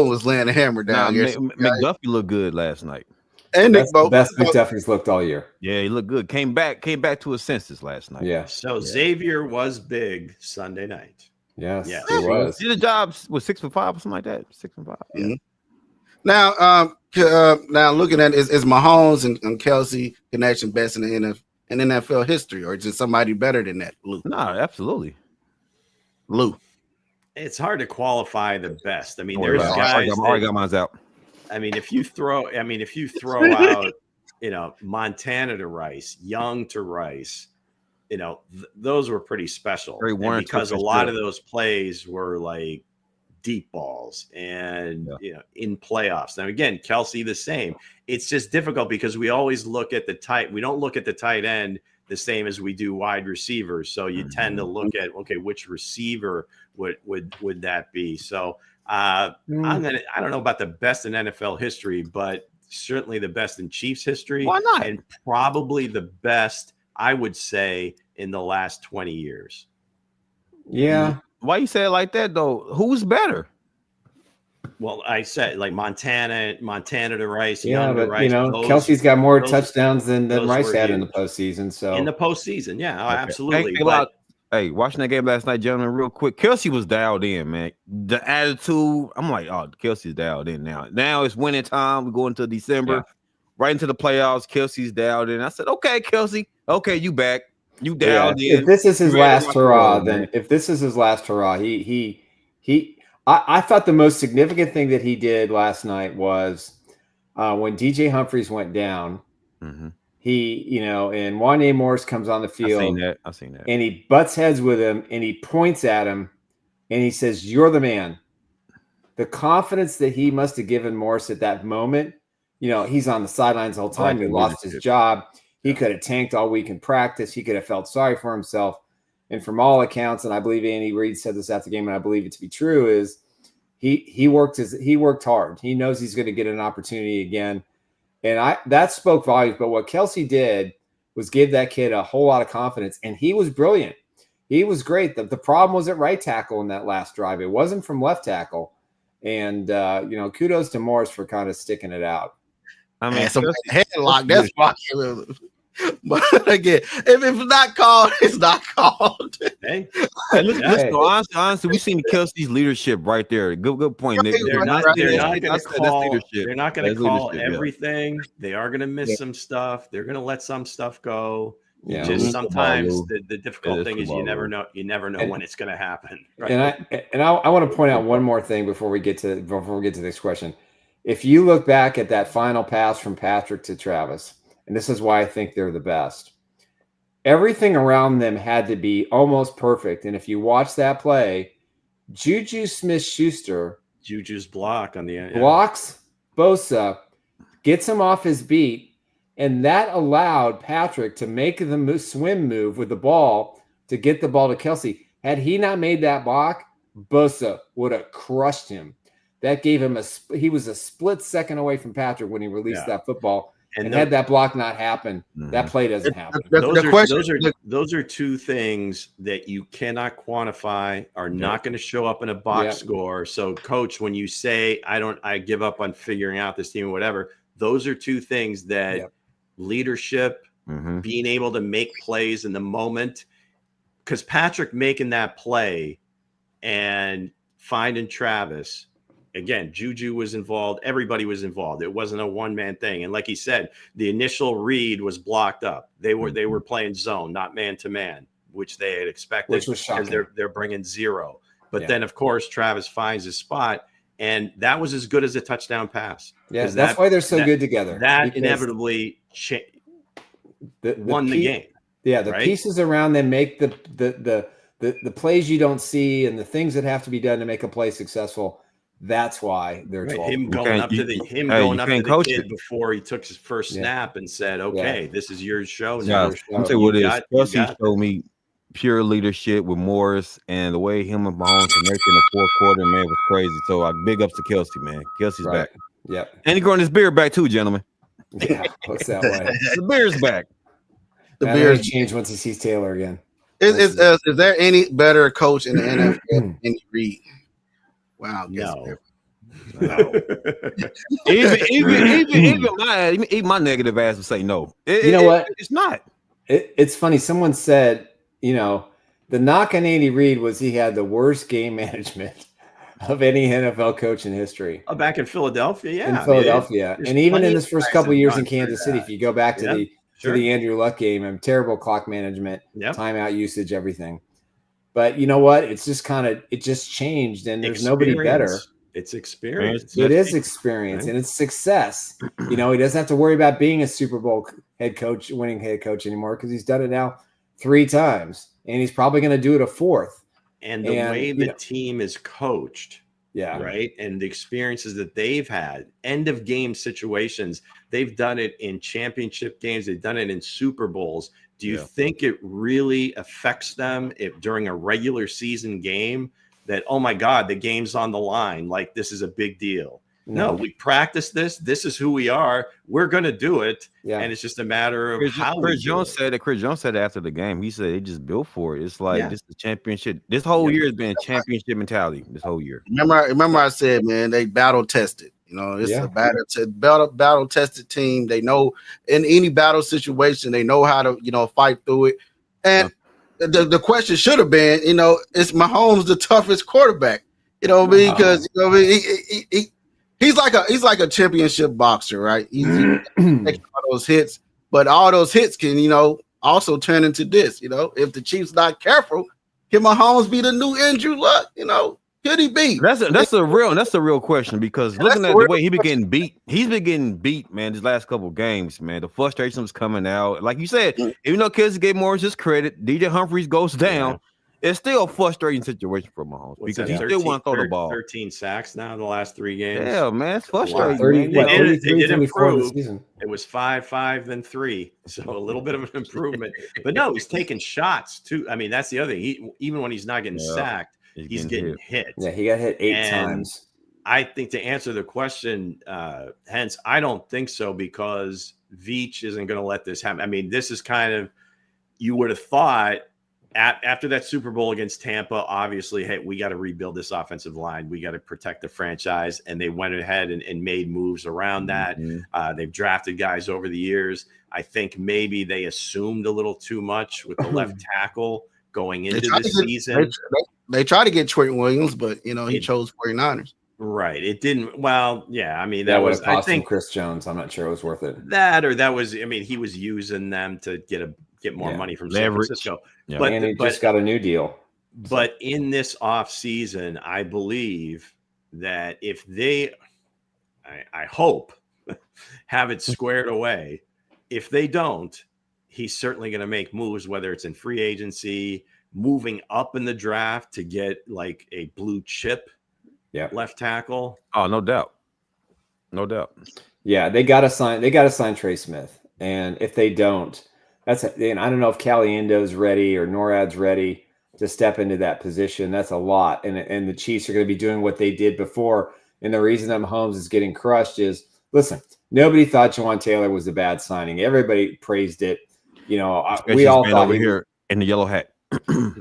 was laying the hammer down.
McDuffie looked good last night.
And Nick Bowden,
best McDuffie's looked all year.
Yeah, he looked good. Came back to his senses last night.
Yeah.
So Xavier was big Sunday night.
Yes,
yeah,
he was.
Did the job was 6 for 5 or something like that. 6 for 5. Yeah.
Now looking at is Mahomes and Kelsey connection best in the NFL history, or just somebody better than that? Lou?
No, absolutely.
Lou.
It's hard to qualify the best. I mean, there's guys.
I've already got mine out.
I mean, if you throw out, Montana to Rice, Young to Rice, those were pretty special. Because a lot of those plays were like deep balls and in playoffs. Now again, Kelsey the same. It's just difficult because we always look at we don't look at the tight end the same as we do wide receivers. So you tend to look at which receiver would that be? So I don't know about the best in NFL history, but certainly the best in Chiefs history.
Why not?
And probably the best, I would say, in the last 20 years.
Yeah.
Why you say it like that though? Who's better?
Well, I said like Montana to Rice,
yeah,
Young to
but
Rice.
Kelsey's got more touchdowns than Rice had in the postseason. So
in the postseason, absolutely.
Hey, watching that game last night, gentlemen, real quick. Kelsey was dialed in, man. The attitude, I'm like, oh, Kelsey's dialed in now. Now it's winning time. We're going to December, right into the playoffs. Kelsey's dialed in. I said, okay, Kelsey, okay, you back. You dialed in.
If this is his last hurrah, I thought the most significant thing that he did last night was when DJ Humphries went down.
Mm-hmm.
He, and Wanye Morris comes on the field.
I've seen that.
And he butts heads with him and he points at him and he says, "You're the man." The confidence that he must have given Morris at that moment, he's on the sidelines the whole time. He lost his job. He could have tanked all week in practice. He could have felt sorry for himself. And from all accounts, and I believe Andy Reid said this after the game, and I believe it to be true, is he worked hard. He knows he's going to get an opportunity again. And that spoke volumes. But what Kelsey did was give that kid a whole lot of confidence. And he was brilliant. He was great. The problem was at right tackle in that last drive. It wasn't from left tackle. And, kudos to Morris for kind of sticking it out.
I mean, some headlock, that's why. But again, if it's not called, it's not called.
Hey, honestly, we've seen Kelsey's leadership right there. Good point, Nick.
They're not going to call everything. They are going to miss some stuff. They're going to let some stuff go. Yeah. Just sometimes the difficult thing is you never know when it's going to happen. Right?
And I want to point out one more thing before we get to the next question. If you look back at that final pass from Patrick to Travis, and this is why I think they're the best, everything around them had to be almost perfect. And if you watch that play, Juju Smith-Schuster,
Juju's block on the end,
blocks Bosa, gets him off his beat, and that allowed Patrick to make the swim move with the ball to get the ball to Kelsey. Had he not made that block, Bosa would have crushed him. That gave him he was a split second away from Patrick when he released that football. And had that block not happen, that play doesn't happen.
Those are two things that you cannot quantify, are not going to show up in a box score. So, Coach, when you say I give up on figuring out this team or whatever, those are two things that leadership, being able to make plays in the moment, because Patrick making that play and finding Travis. Again, Juju was involved. Everybody was involved. It wasn't a one-man thing. And like he said, the initial read was blocked up. They were playing zone, not man-to-man, which they had expected.
Which was shocking.
Because they're bringing zero. But then, of course, Travis finds his spot, and that was as good as a touchdown pass.
Yeah, that's why they're so good together.
That inevitably won the game.
Yeah, the pieces around them make the plays you don't see and the things that have to be done to make a play successful. That's why they're 12.
Him going up to the kid before he took his first snap and said, "Okay, this is your show now."
I'll tell you what it is. Kelsey showed me pure leadership with Morris, and the way him and Mahomes connected in the fourth quarter, man, was crazy. So big ups to Kelsey, man. Kelsey's back.
Yep.
And he's growing his beard back too, gentlemen.
Yeah, what's that way?
The beard's back.
The beard's
changed once he sees Taylor again.
Is there any better coach in the NFL than Andy Reid? Wow,
no.
Even my negative ass would say no.
You know what?
It's not.
It's funny. Someone said, the knock on Andy Reid was he had the worst game management of any NFL coach in history.
Oh, back in Philadelphia, yeah.
In Philadelphia. And even in his first couple of years in Kansas City, if you go back to the Andrew Luck game, and terrible clock management, timeout usage, everything. But you know what? It's just it just changed, and there's nobody better.
It's experience.
It is experience, and it's success. He doesn't have to worry about being a Super Bowl winning head coach anymore because he's done it now 3 times, and he's probably going to do it a 4th.
And the way the team is coached, right, and the experiences that they've had, end of game situations, they've done it in championship games, they've done it in Super Bowls. Do you think it really affects them if during a regular season game that, oh my God, the game's on the line, like this is a big deal? No, we practice this. This is who we are. We're going to do it. Yeah. And it's just a matter of how
Chris Jones said it. Chris Jones said after the game, he said they just built for it. It's like this is the championship. This whole year has been championship mentality. This whole year.
Remember I said, man, they battle tested. It's a battle tested team. They know in any battle situation, they know how to, fight through it. And the question should have been, is Mahomes the toughest quarterback? Because he's like a championship boxer, right? He takes all those hits, but all those hits can, also turn into this. If the Chiefs not careful, can Mahomes be the new Andrew Luck? Could he be?
That's a real question, because looking at the way he's been getting beat, man, these last couple of games, man, the frustration was coming out. Like you said, even though kids gave Morris his credit, DJ Humphries goes down. Yeah. It's still a frustrating situation for Mahomes because he still want to throw the ball.
13 sacks now in the last 3 games.
Yeah, man, it's frustrating.
30,
man. It did improve. It was 5-5, then 3. So a little bit of an improvement. But no, he's taking shots too. I mean, that's the other thing. Even when he's not getting sacked, he's getting hit.
Yeah, he got hit 8 times.
I think to answer the question, Hense, I don't think so, because Veach isn't going to let this happen. I mean, this is kind of, you would have thought, after that Super Bowl against Tampa, obviously, hey, we got to rebuild this offensive line. We got to protect the franchise. And they went ahead and made moves around that. They've drafted guys over the years. I think maybe they assumed a little too much with the left tackle going into the season.
They tried to get Trent Williams, but, he chose 49ers.
Right. It didn't. Well, yeah. I mean,
that was, I think, Chris Jones. I'm not sure it was worth it.
He was using them to get more money from San Francisco.
Yeah. But he just got a new deal.
But in this offseason, I believe that if they, I hope, have it squared away, if they don't, he's certainly going to make moves, whether it's in free agency, moving up in the draft to get like a blue chip left tackle.
Oh, no doubt.
Yeah, they got to sign Trey Smith. And if they don't, I don't know if Caliendo's ready or Norad's ready to step into that position. That's a lot. And the Chiefs are going to be doing what they did before. And the reason that Mahomes is getting crushed is, listen, nobody thought Jawan Taylor was a bad signing. Everybody praised it. We all thought
over here in the yellow hat.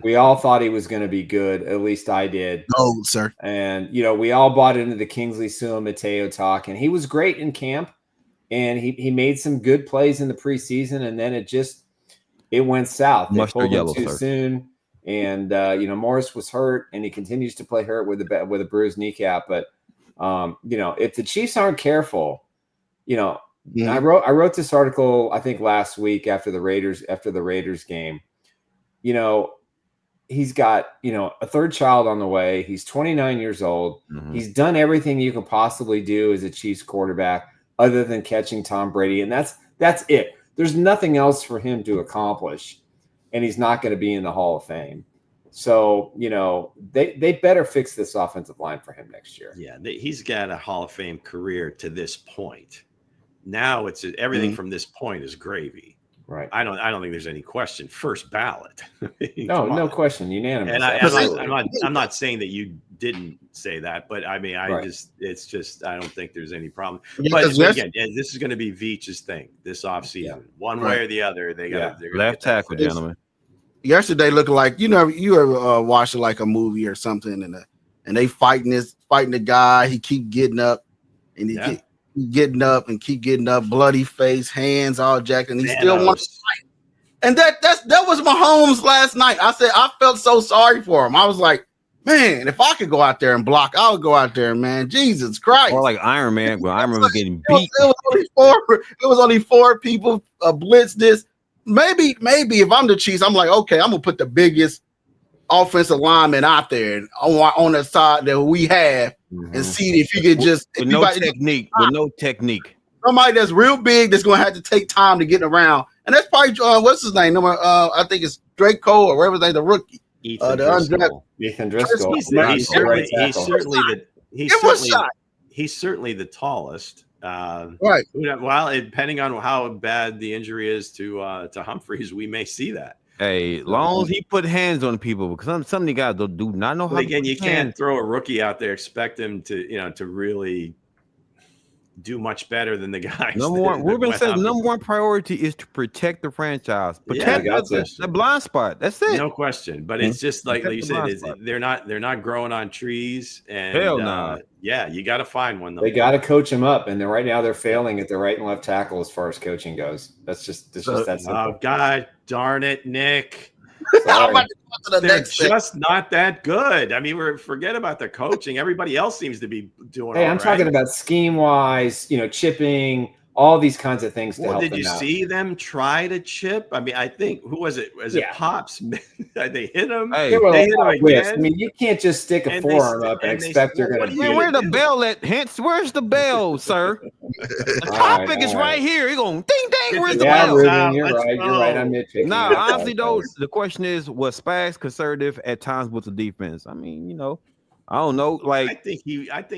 We all thought he was going to be good. At least I did.
No, sir.
And, we all bought into the Kingsley Sua Mateo talk. And he was great in camp. And he made some good plays in the preseason, and then it went south. They pulled him too soon, and Morris was hurt, and he continues to play hurt with a bruised kneecap. But if the Chiefs aren't careful, I wrote this article I think last week after the Raiders game. He's got a third child on the way. He's 29 years old. Mm-hmm. He's done everything you could possibly do as a Chiefs quarterback, other than catching Tom Brady. And that's it. There's nothing else for him to accomplish. And he's not going to be in the Hall of Fame. So, they better fix this offensive line for him next year.
Yeah, he's got a Hall of Fame career to this point. Now it's everything from this point is gravy.
Right.
I don't think there's any question. First ballot.
No question. Unanimous.
And I'm not saying that you didn't say that, but I mean, it's just I don't think there's any problem.
Yeah,
but again, this is going to be Veach's thing this offseason. One way or the other, they're gonna
left tackle, gentlemen.
Yesterday looked like you ever watch like a movie or something, and they fighting the guy. He keep getting up, and he keep getting up, bloody face, hands all jacked, and he still wants to fight. And that was Mahomes last night. I said I felt so sorry for him. I was like, man, if I could go out there and block, I would go out there, man. Jesus Christ!
Or like Iron Man, when Iron Man was getting beat.
It was only four people blitz this. Maybe if I'm the Chiefs, I'm like, okay, I'm gonna put the biggest offensive lineman out there on the side that we have and see if you can just
with no technique.
Somebody that's real big that's gonna have to take time to get around, and that's probably what's his name? I think it's Draco or whatever the rookie.
Ethan Driscoll.
He's certainly the tallest.
Right.
Well, depending on how bad the injury is to Humphries, we may see that.
Hey, long as he put hands on people, because some of the guys do not know how.
Again, you can't throw a rookie out there, expect him to really do much better than the guys.
Ruben says number one priority is to protect the franchise, protect the blind spot. That's it,
no question. But it's just like you said, they're not growing on trees. And
hell no.
Yeah, you got to find one.
They got to coach him up, and right now they're failing at the right and left tackle as far as coaching goes. That's just that simple.
Oh God, darn it, Nick.
They're
just not that good. I mean, forget about the coaching. Everybody else seems to be doing.
Hey, I'm talking about scheme wise, chipping, all these kinds of things.
Did you see them try to chip? I mean, I think who was it? Was it Pops? They hit him.
Hey,
they hit him again.
I mean, you can't just stick a forearm up and expect you're going to.
Where's the bell at Hense? Where's the bell, sir? The topic is right here. You're going ding ding. Where's the bell?
Ruben, you're right. I'm nitpicking.
No, honestly though, the question is, was Spags conservative at times with the defense? I mean, I don't know. Like,
I think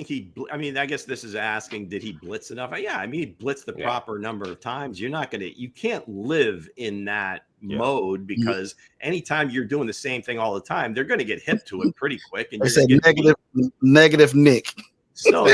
he. I mean, I guess this is asking, did he blitz enough? Yeah, I mean, he blitzed the proper number of times. You can't live in that mode because anytime you're doing the same thing all the time, they're going to get hip to it pretty quick. And
I said negative Nick.
So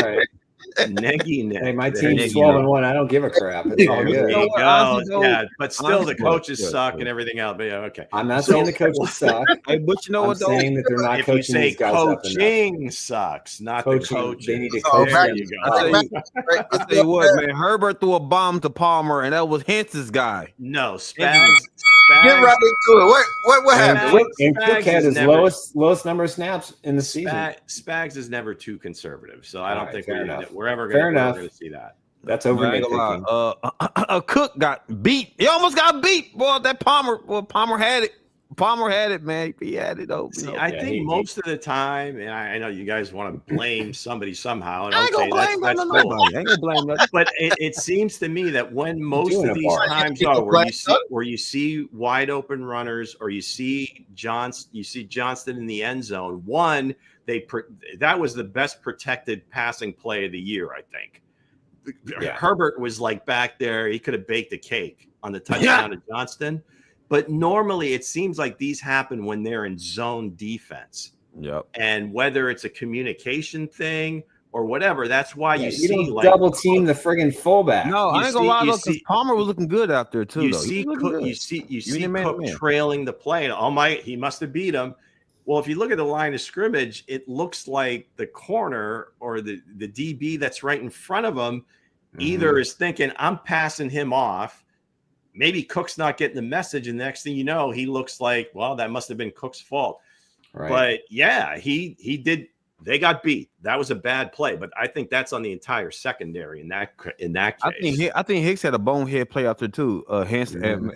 neggy Nick.
Hey, my team's 12-1. I don't give a crap. It's all good.
There you go. Yeah, but still the coaches suck and everything else. But okay.
I'm not saying the coaches suck.
Hey, but you know what?
I'm saying that they're not coaching these guys up enough.
Coaching sucks, not the coach.
They need to coach.
There you go.
I tell you what, man. Herbert threw a bomb to Palmer, and that was Hence's guy.
No, Spags.
Get right into it. What happened?
And Cook had his lowest number of snaps in the season.
Spags is never too conservative, so I don't think we're ever
going
to see that.
That's over.
Cook got beat. He almost got beat. Boy, that Palmer. Well, Palmer had it. Palmer had it, man. He had it though.
See, I think most of the time, and I know you guys want to blame somebody somehow. And
I ain't gonna blame nobody. I ain't gonna blame nobody.
But it seems to me that when most of these times are where you see wide open runners or you see Johnston in the end zone, that was the best protected passing play of the year, I think. Yeah. Herbert was like back there. He could have baked a cake on the touchdown to Johnston. But normally it seems like these happen when they're in zone defense.
Yep.
And whether it's a communication thing or whatever, that's why you see
don't double team the friggin' fullback.
No, I ain't gonna lie though, because Palmer was looking good out there too.
You see Cook trailing the play. And he must have beat him. Well, if you look at the line of scrimmage, it looks like the corner or the DB that's right in front of him either is thinking, I'm passing him off. Maybe Cook's not getting the message, and the next thing you know, he looks like, well, that must have been Cook's fault. Right. But yeah, he did. They got beat. That was a bad play, but I think that's on the entire secondary in that case.
I think Hicks had a bonehead play out there too. Hands. Am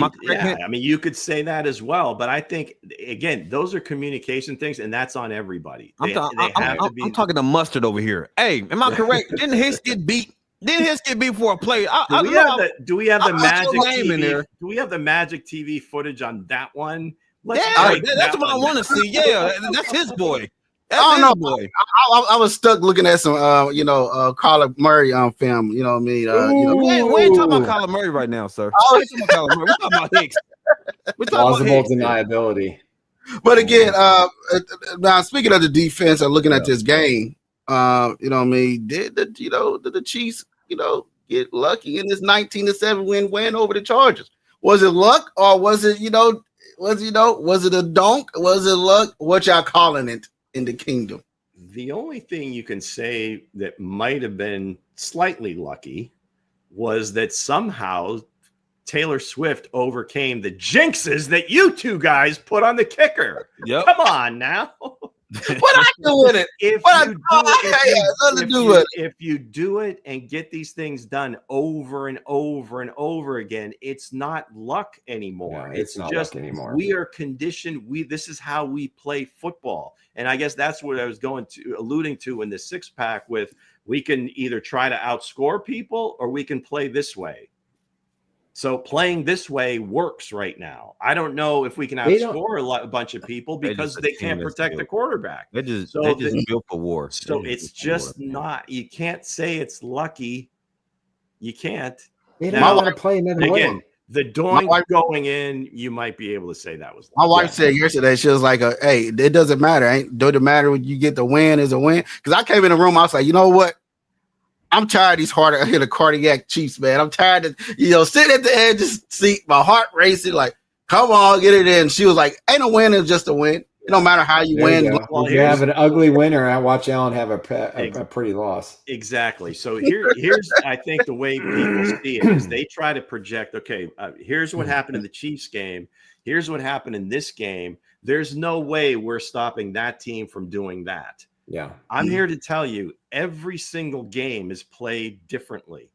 I correct?
I mean, you could say that as well, but I think again, those are communication things, and that's on everybody. I'm
talking to Mustard over here. Hey, am I correct? Didn't Hicks get beat? Didn't Hicks get beat for a play? Do we have the Magic TV? Do we have the Magic TV footage on that one That's what I want to see. Yeah, that's his boy. That's
I don't know.
boy.
I was stuck looking at some, Kyler Murray film. You know what I mean?
We ain't talking about Kyler Murray right now, sir. We ain't talking about Kyler Murray. We're talking about Hicks.
Plausible deniability.
But again, now speaking of the defense and looking at this game, you know what I mean? Did the Chiefs, get lucky in this 19-7 win over the Chargers? Was it luck or was it, was it a donk? Was it luck? What y'all calling it in the kingdom?
The only thing you can say that might have been slightly lucky was that somehow Taylor Swift overcame the jinxes that you two guys put on the kicker.
Yep.
Come on now.
What I do with it?
If you do it and get these things done over and over and over again, it's not luck anymore.
No, it's not
just
luck anymore.
We are conditioned. This is how we play football. And I guess that's what I was alluding to in the 6-pack with, we can either try to outscore people or we can play this way. So playing this way works right now. I don't know if we can outscore a bunch of people because they can't protect the quarterback.
They just built for war.
So it's just not. You can't say it's lucky. You can't.
They don't want to play another way.
Again, the doink going in, you might be able to say that was lucky.
My wife said yesterday, she was like, "Hey, it doesn't matter. Doesn't matter when you get the win is a win." Because I came in the room, I was like, you know what? I'm tired of these cardiac Chiefs, man. I'm tired of, sitting at the edge of the seat, my heart racing, like, come on, get it in. She was like, ain't a win, it's just a win. It don't matter how you win.
If you have an ugly winner, I watch Allen have a pretty loss.
Exactly. So here's, I think, the way people see it is they try to project, okay, here's what happened in the Chiefs game. Here's what happened in this game. There's no way we're stopping that team from doing that.
Yeah.
I'm here to tell you, every single game is played differently,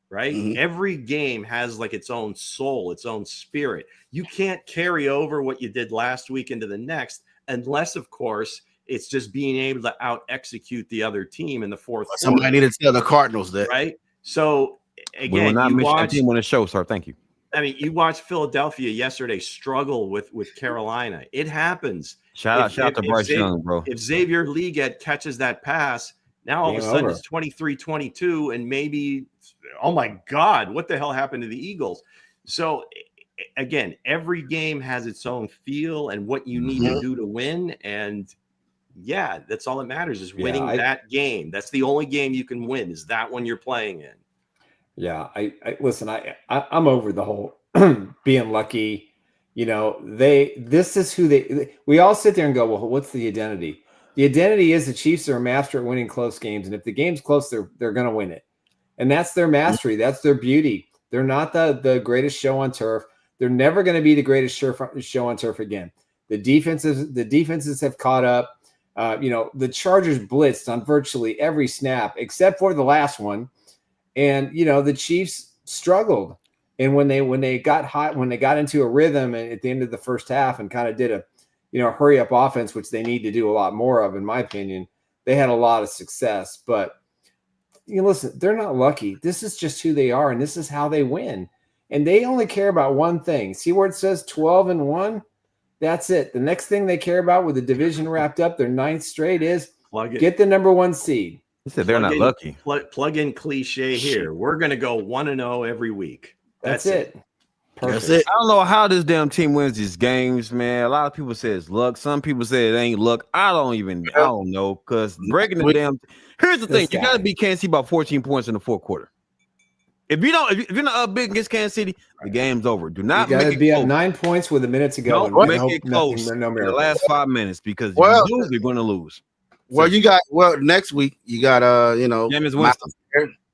right? Mm-hmm. Every game has like its own soul, its own spirit. You can't carry over what you did last week into the next, unless, of course, it's just being able to out execute the other team in the fourth quarter.
Somebody needed to tell the Cardinals that.
Right? So, again,
we will not miss that team on the show, sir. Thank you.
I mean, you watched Philadelphia yesterday struggle with Carolina. It happens.
Shout out to Bryce Young, bro.
If Xavier Leggett catches that pass, now all of a sudden it's 23-22, and maybe, oh my God, what the hell happened to the Eagles? So, again, every game has its own feel and what you need to do to win. And yeah, that's all that matters is winning that game. That's the only game you can win, is that one you're playing in.
Yeah, I listen, I'm over the whole being lucky. This is who we all sit there and go, well, what's the identity? The identity is the Chiefs are a master at winning close games. And if the game's close, they're going to win it. And that's their mastery. That's their beauty. They're not the greatest show on turf. They're never going to be the greatest show on turf again. The defenses have caught up. The Chargers blitzed on virtually every snap except for the last one. And, the Chiefs struggled. And when they got hot, when they got into a rhythm and at the end of the first half and kind of did a, hurry up offense, which they need to do a lot more of, in my opinion, they had a lot of success. But, listen, they're not lucky. This is just who they are, and this is how they win. And they only care about one thing. See where it says 12-1? That's it. The next thing they care about with the division wrapped up, their 9th straight, is get the number 1 seed.
He said they're not lucky.
Plug in cliche here. We're going to go 1-0 every week.
That's it.
Perfect. That's it.
I don't know how this damn team wins these games, man. A lot of people say it's luck. Some people say it ain't luck. I don't know, because breaking the damn. Here's the thing: you got to beat Kansas City by 14 points in the fourth quarter. If you're not up big against Kansas City, the game's over. Do not
make it
close. Be
at 9 points with a minute to go.
Don't make it close in the last 5 minutes, because if you lose, you're going to lose.
Well, next week you got
Jameis Winston.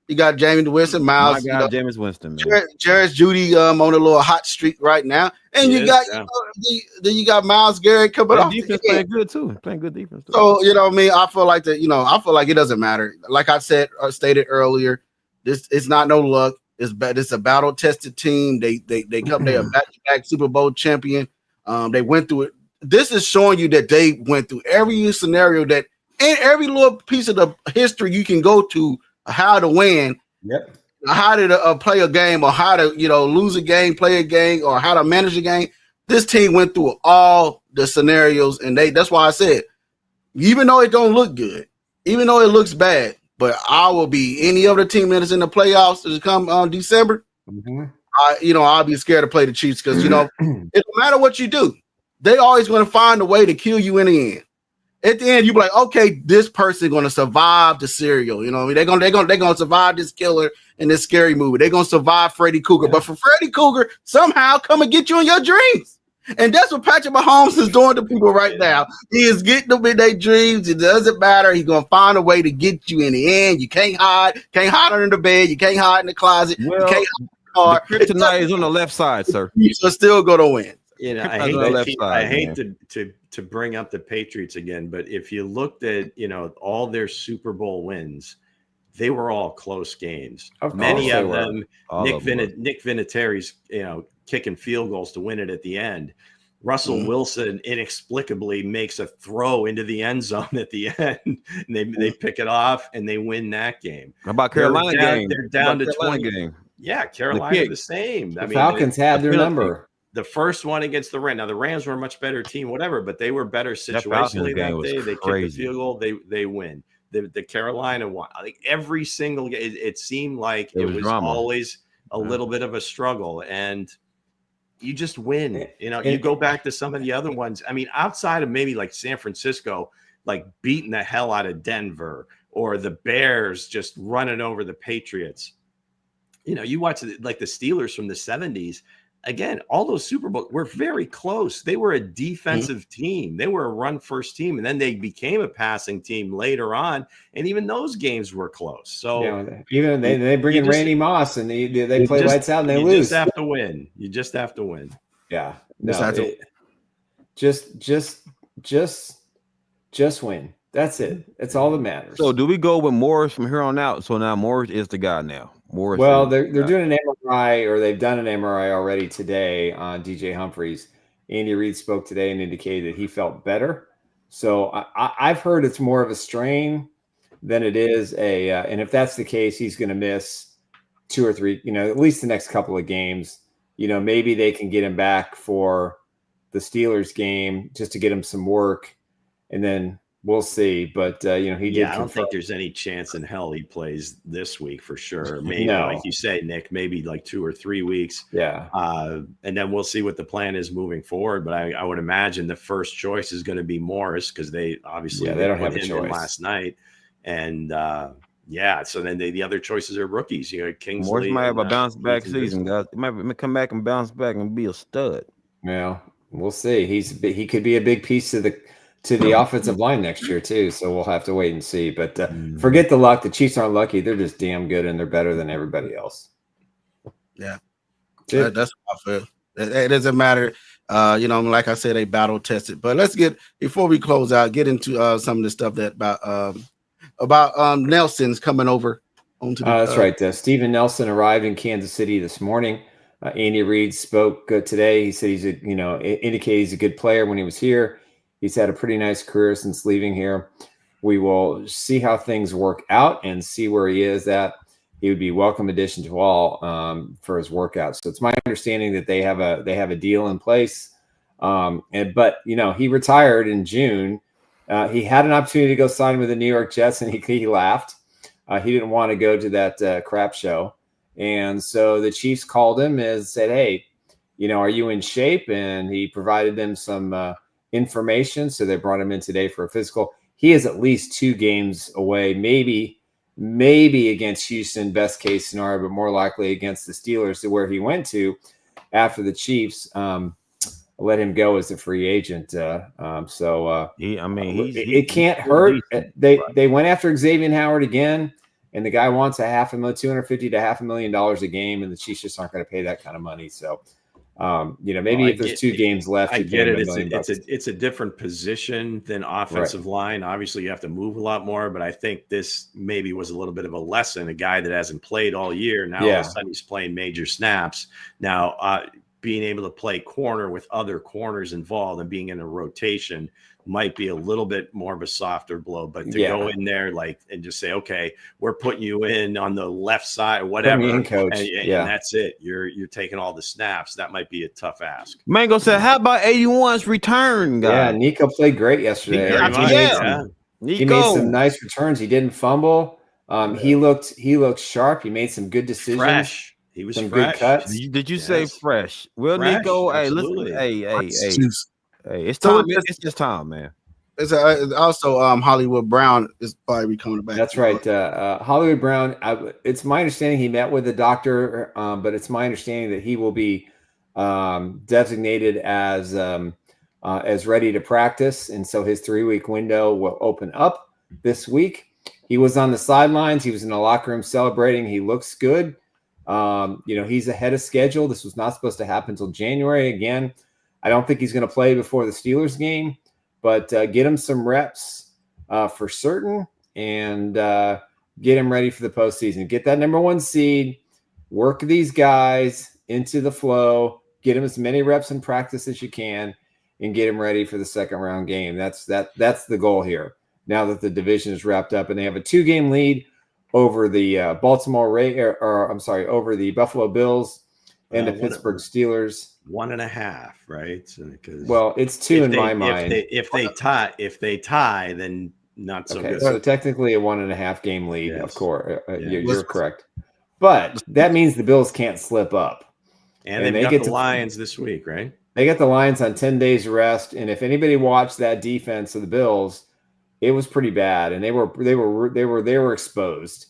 You got Jameis Winston, Miles.
My God, Jameis Winston, man.
Jarris Judy on a little hot streak right now, and you got Myles Garrett coming off.
Defense playing good too, playing good defense too.
So I feel like that. I feel like it doesn't matter. Like I stated earlier, it's not no luck. It's a battle tested team. They come. They're a back-to-back Super Bowl champion. They went through it. This is showing you that they went through every scenario and every little piece of the history you can go to. How to win, how to play a game, or how to lose a game, play a game, or how to manage a game. This team went through all the scenarios, and that's why I said, even though it don't look good, even though it looks bad, but I will be any other team that is in the playoffs to come on December.
Mm-hmm.
I'll be scared to play the Chiefs because it no matter what you do, they always going to find a way to kill you in the end. At the end, you be like, okay, this person going to survive the serial. You know what I mean? They're gonna survive this killer in this scary movie. They're gonna survive Freddy Krueger. Yeah. But for Freddy Krueger, somehow come and get you in your dreams. And that's what Patrick Mahomes is doing to people right now. He is getting them in their dreams. It doesn't matter. He's gonna find a way to get you in the end. You can't hide under the bed. You can't hide in the closet.
Well,
you can't hide in the car.
The kryptonite is on the left side, sir.
You're still gonna win.
You know, I hate to bring up the Patriots again, but if you looked at, all their Super Bowl wins, they were all close games. Many of them, Nick Vinatieri's, kicking field goals to win it at the end. Russell Wilson inexplicably makes a throw into the end zone at the end, and they pick it off and they win that game.
How about Carolina game?
They're down to 20 game. Yeah, Carolina the same.
The Falcons had their number.
The first one against the Rams. Now the Rams were a much better team, whatever, but they were better situationally that day. They kicked the field goal, they win. The Carolina one, like every single game, it seemed like it was always a little bit of a struggle, and you just win. You go back to some of the other ones. I mean, outside of maybe like San Francisco, like beating the hell out of Denver, or the Bears just running over the Patriots. You watch like the Steelers from the 70s. Again, all those Super Bowls were very close. They were a defensive team. They were a run-first team, and then they became a passing team later on, and even those games were close. So
even they bring in Randy Moss, and they play lights out, and they lose.
You just have to win. You just have to win.
Yeah. Just win. That's it. That's all that matters.
So do we go with Morris from here on out? So now Morris is the guy now.
Well, they're doing an MRI, or they've done an MRI already today on DJ Humphries. Andy Reid spoke today and indicated that he felt better. So I've heard it's more of a strain than it is and if that's the case, he's going to miss 2 or 3, at least the next couple of games. Maybe they can get him back for the Steelers game just to get him some work, and then we'll see. But he did.
I don't think there's any chance in hell he plays this week for sure. Maybe like you say, Nick, maybe like 2 or 3 weeks.
Yeah.
And then we'll see what the plan is moving forward. But I would imagine the first choice is going to be Morris, because they obviously
they don't have a choice
last night. And so then the other choices are rookies. Kingsley.
Morris might have a bounce back season, guys. He might come back and bounce back and be a stud.
Yeah, we'll see. He could be a big piece of the offensive line next year too, so we'll have to wait and see. But forget the luck. The Chiefs aren't lucky. They're just damn good, and they're better than everybody else.
Yeah, that's how I feel. It doesn't matter. Like I said, they battle tested. But let's before we close out, get into some of the stuff that about Nelson's coming over.
That's right. Steven Nelson arrived in Kansas City this morning. Andy Reid spoke today. He said indicated he's a good player when he was here. He's had a pretty nice career since leaving here. We will see how things work out and see where he is at. He would be a welcome addition to all for his workouts. So it's my understanding that they have a deal in place. But he retired in June. He had an opportunity to go sign with the New York Jets, and he laughed. He didn't want to go to that crap show. And so the Chiefs called him and said, hey, are you in shape? And he provided them some information. So they brought him in today for a physical. He is at least 2 games away, maybe against Houston, best case scenario, but more likely against the Steelers, to where he went to after the Chiefs let him go as a free agent. It can't hurt. They went after Xavier Howard again, and the guy wants $250,000 to $500,000 a game, and the Chiefs just aren't going to pay that kind of money. So if there's 2 games left,
I get it. It's a different position than offensive line. Obviously, you have to move a lot more, but I think this maybe was a little bit of a lesson. A guy that hasn't played all year, now all of a sudden he's playing major snaps. Now, being able to play corner with other corners involved and being in a rotation might be a little bit more of a softer blow, but to go in there and just say, okay, we're putting you in on the left side, whatever,
in, coach.
And that's it. You're taking all the snaps. That might be a tough ask.
Mango said, "How about 81's return, guy?"
Yeah, Nico played great yesterday. He made some nice returns. He didn't fumble. He looked sharp. He made some good decisions.
Fresh. He was
some
fresh.
Good cuts.
Did you say fresh? Well,
fresh,
Nico,
absolutely.
Hey, it's time. It's just time, man.
It's also Hollywood Brown is probably coming back.
That's right. Hollywood Brown. It's my understanding he met with the doctor, but it's my understanding that he will be designated as ready to practice, and so his 3-week window will open up this week. He was on the sidelines. He was in the locker room celebrating. He looks good. He's ahead of schedule. This was not supposed to happen until January. Again, I don't think he's going to play before the Steelers game, but get him some reps for certain and get him ready for the postseason. Get that number 1 seed, work these guys into the flow, get him as many reps in practice as you can, and get him ready for the second round game. That's the goal here. Now that the division is wrapped up and they have a 2-game lead over the over the Buffalo Bills and the Pittsburgh Steelers.
1.5, right?
It's 2 in my mind.
If they tie, then not so good.
So technically a 1.5 game lead, of course. You're correct. But that means the Bills can't slip up.
And they got the Lions this week, right?
They got the Lions on 10 days rest. And if anybody watched that defense of the Bills, it was pretty bad. And they were exposed.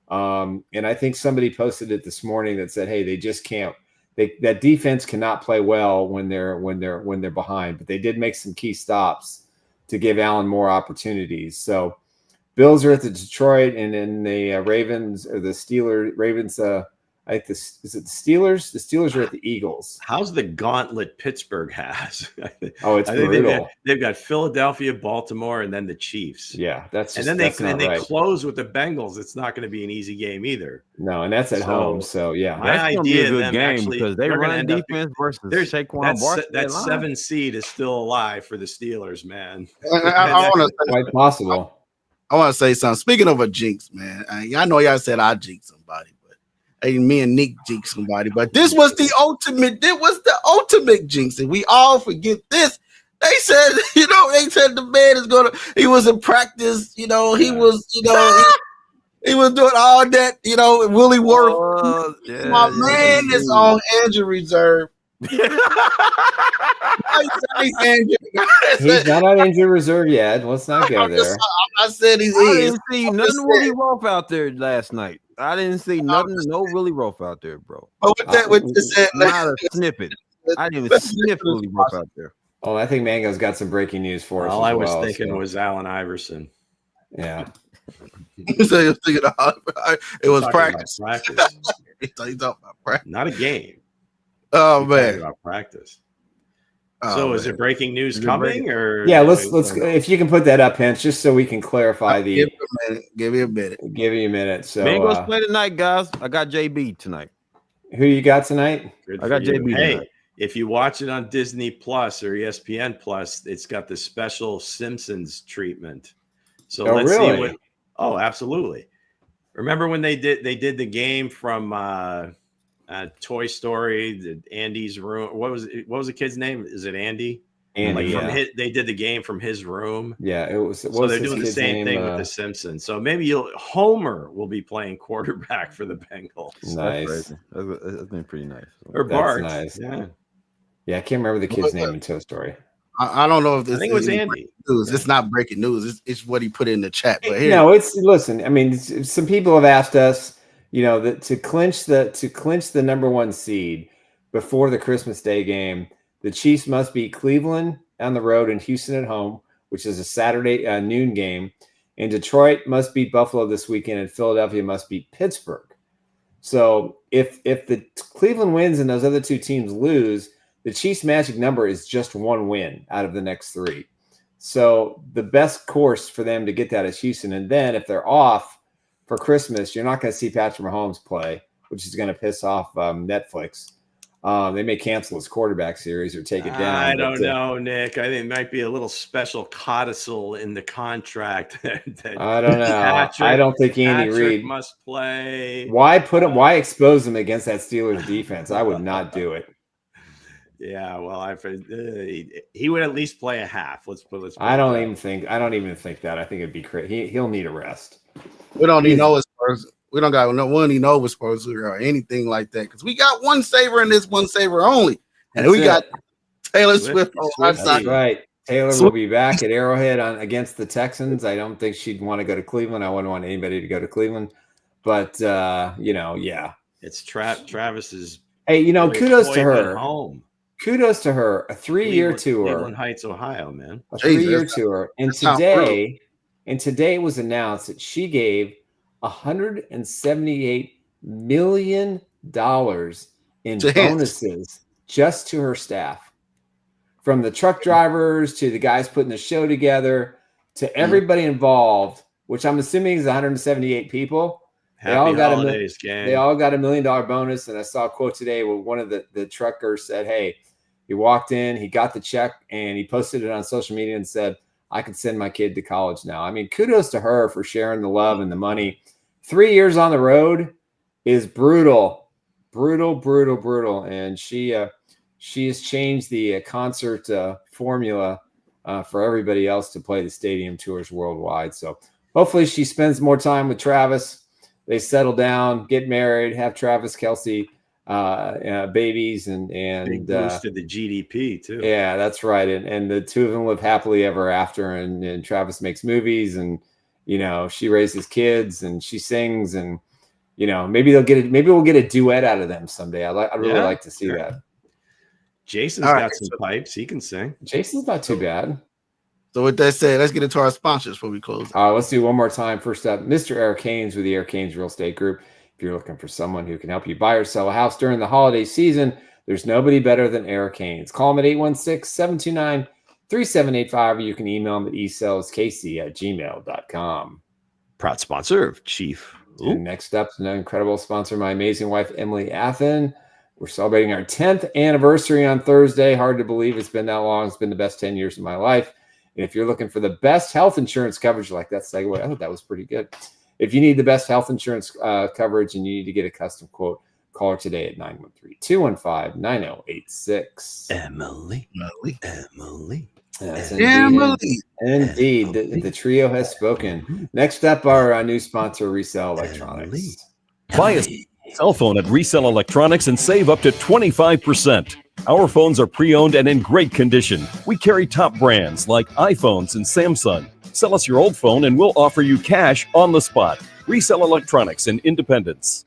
And I think somebody posted it this morning that said, hey, they just can't. That defense cannot play well when they're behind, but they did make some key stops to give Allen more opportunities. So Bills are at the Detroit, and then the Ravens or the Steelers. Ravens, is it the Steelers? The Steelers are at the Eagles.
How's the gauntlet Pittsburgh has?
It's brutal.
They've got Philadelphia, Baltimore, and then the Chiefs.
Yeah, they
close with the Bengals. It's not going to be an easy game either.
No, and that's at home. So yeah,
that's going to be a good game because they run defense versus Saquon Barkley.
That 7 seed is still alive for the Steelers, man.
I want to
quite possible.
I want to say something. Speaking of a jinx, man, I know y'all said I jinx somebody. Hey, me and Nick jinx somebody, but this was the ultimate. It was the ultimate jinx, and we all forget this. They said, the man he was in practice. He was, he was doing all that. Willie Worth, my man is on injury reserve.
He's not on injury reserve yet. Let's not go there.
I said he is.
I didn't see nothing Willie Roth out there last night. I didn't see nothing, no Willie Roth out there, bro.
Oh,
not a snippet. I didn't even sniff Willie Roth out there.
Oh, I think Mango's got some breaking news for us.
All I was thinking was Allen Iverson.
Yeah.
So you're thinking it was practice. He's talking about practice.
Not a game.
Oh man.
About practice. So is it breaking news coming or
let's if you can put that up, Hense, just so we can clarify
Give me a minute.
So
Mango's play tonight, guys. I got JB tonight.
Who you got tonight?
I got JB tonight.
If you watch it on Disney Plus or ESPN Plus, it's got the special Simpsons treatment. So let's see what. Oh, absolutely. Remember when they did the game from Toy Story, Andy's room? What was the kid's name? Is it Andy?
Andy.
They did the game from his room.
Yeah, it was.
So they're doing the same thing with the Simpsons. So maybe Homer will be playing quarterback for the Bengals.
Nice.
That's been pretty nice.
Or Bart.
Nice. Yeah, I can't remember the kid's name in Toy Story.
I don't know if this.
I think it was Andy.
News. It's not breaking news. It's what he put in the chat. But here,
listen. I mean, some people have asked us, that to clinch the number 1 seed before the Christmas Day game, the Chiefs must beat Cleveland on the road and Houston at home, which is a Saturday noon game, and Detroit must beat Buffalo this weekend, and Philadelphia must beat Pittsburgh. So if the Cleveland wins and those other 2 teams lose, the Chiefs' magic number is just 1 win out of the next 3. So the best course for them to get that is Houston. And then if they're off for Christmas, you're not going to see Patrick Mahomes play, which is going to piss off Netflix. They may cancel his quarterback series or take it down.
I don't know, Nick. I think it might be a little special codicil in the contract. That
I don't know. I don't think Andy Reid
must play.
Why put him? Why expose him against that Steelers defense? I would not do it.
Yeah, well, he would at least play a half. Let's put.
I don't even think that. I think it'd be crazy. He'll need a rest.
We don't need no Spurs. We don't got no one Nova Spurs or anything like that because we got one saver and this one saver only, and
That's
we got Taylor Swift on our side.
That's right. Taylor will be back at Arrowhead against the Texans. I don't think she'd want to go to Cleveland. I wouldn't want anybody to go to Cleveland, but yeah,
it's Travis's.
Hey, kudos to her.
Home.
Kudos to her. A 3-year tour.
Cleveland Heights, Ohio, man.
A 3-year tour. And today it was announced that she gave $178 million in bonuses just to her staff. From the truck drivers to the guys putting the show together to everybody involved, which I'm assuming is 178 people. They all got $1 million bonus. And I saw a quote today where one of the truckers said, hey, he walked in, he got the check, and he posted it on social media and said, I can send my kid to college now. I mean, kudos to her for sharing the love and the money. 3 years on the road is brutal. And she has changed the concert formula for everybody else to play the stadium tours worldwide. So hopefully she spends more time with Travis. They settle down, get married, have Travis Kelce babies, and big
boost to the GDP too.
Yeah, that's right. And the two of them live happily ever after. And Travis makes movies, and she raises kids, and she sings, and maybe we'll get a duet out of them someday. I'd really like to see that.
Jason's got some pipes. He can sing.
Jason's not too bad.
So with that said, let's get into our sponsors before we close.
Let's do one more time. First up, Mr. Eric Haynes with the Eric Haynes Real Estate Group. If you're looking for someone who can help you buy or sell a house during the holiday season, there's nobody better than Eric Haynes. Call him at 816-729-3785, or you can email him at esaleskc@gmail.com.
Proud sponsor of Chief.
And next up, an incredible sponsor, my amazing wife, Emily Athan. We're celebrating our 10th anniversary on Thursday. Hard to believe it's been that long. It's been the best 10 years of my life. And if you're looking for the best health insurance coverage, like that segue, I thought that was pretty good. If you need the best health insurance coverage and you need to get a custom quote, call her today at 913-215-9086.
Emily.
Yes, indeed. The trio has spoken. Next up, our new sponsor, Resell Electronics.
Buy a cell phone at Resell Electronics and save up to 25%. Our phones are pre-owned and in great condition. We carry top brands like iPhones and Samsung. Sell us your old phone and we'll offer you cash on the spot. Resell Electronics in Independence.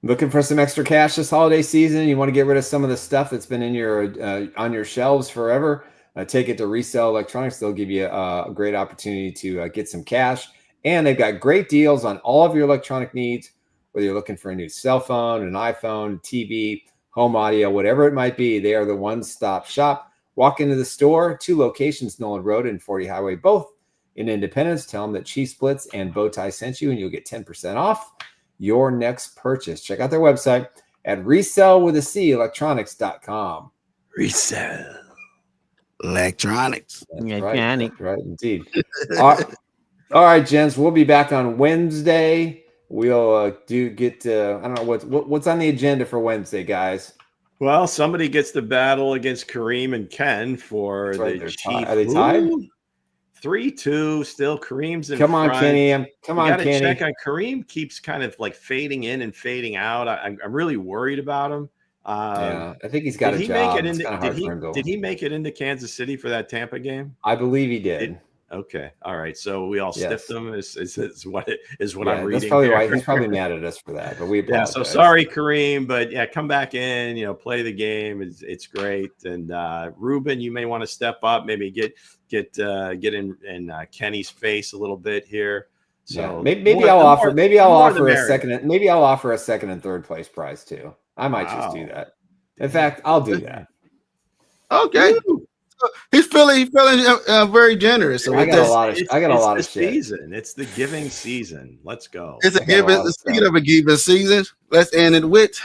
Looking for some extra cash this holiday season? You want to get rid of some of the stuff that's been in your on your shelves forever? Take it to Resell Electronics. They'll give you a great opportunity to get some cash. And they've got great deals on all of your electronic needs, whether you're looking for a new cell phone, an iPhone, TV, home audio, whatever it might be. They are the one-stop shop. Walk into the store, 2 locations, Nolan Road and 40 Highway, both in Independence. Tell them that Chiefs Blitz and Bowtie sent you, and you'll get 10% off your next purchase. Check out their website at resellwithacelectronics.com.
Resell Electronics.
Right, indeed. All right, gents, we'll be back on Wednesday. We'll I don't know what's on the agenda for Wednesday, guys.
Well, somebody gets the battle against Kareem and Ken for the Chief.
Are they tied?
3-2. Still, Kareem's in
front. Kenny.
Kenny. Check on Kareem. Keeps kind of like fading in and fading out. I'm really worried about him.
I think he's got a job.
Did he make it into Kansas City for that Tampa game?
I believe he did.
Okay. All right. So we all stiffed him is what I'm reading.
That's probably why he's probably mad at us for that. But we apologize.
So sorry, Kareem, but come back in, play the game. It's great. And Ruben, you may want to step up, maybe get in Kenny's face a little bit here. So maybe I'll offer
a second and third place prize too. I might just do that. In fact, I'll do that.
Okay. Woo. He's feeling very generous. So
I got a lot of
season. It's the giving season. Let's go.
Speaking of a giving season, let's end it with,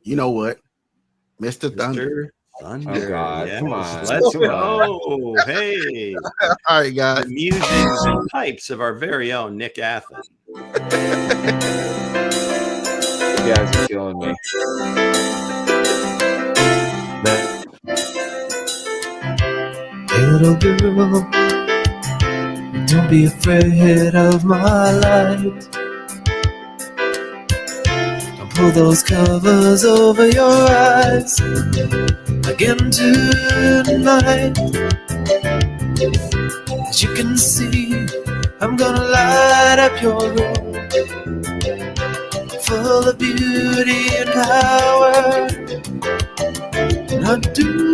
you know what? Mr. Thunder.
Thunder.
Oh, God.
Yes.
Come on.
Let's
Come on.
go. Hey.
All right, guys.
The musings and pipes of our very own Nick Athan.
You guys are killing me.
Hey, little girl, don't be afraid of my light. Don't pull those covers over your eyes again tonight. As you can see, I'm gonna light up your room, full of beauty and power. And I do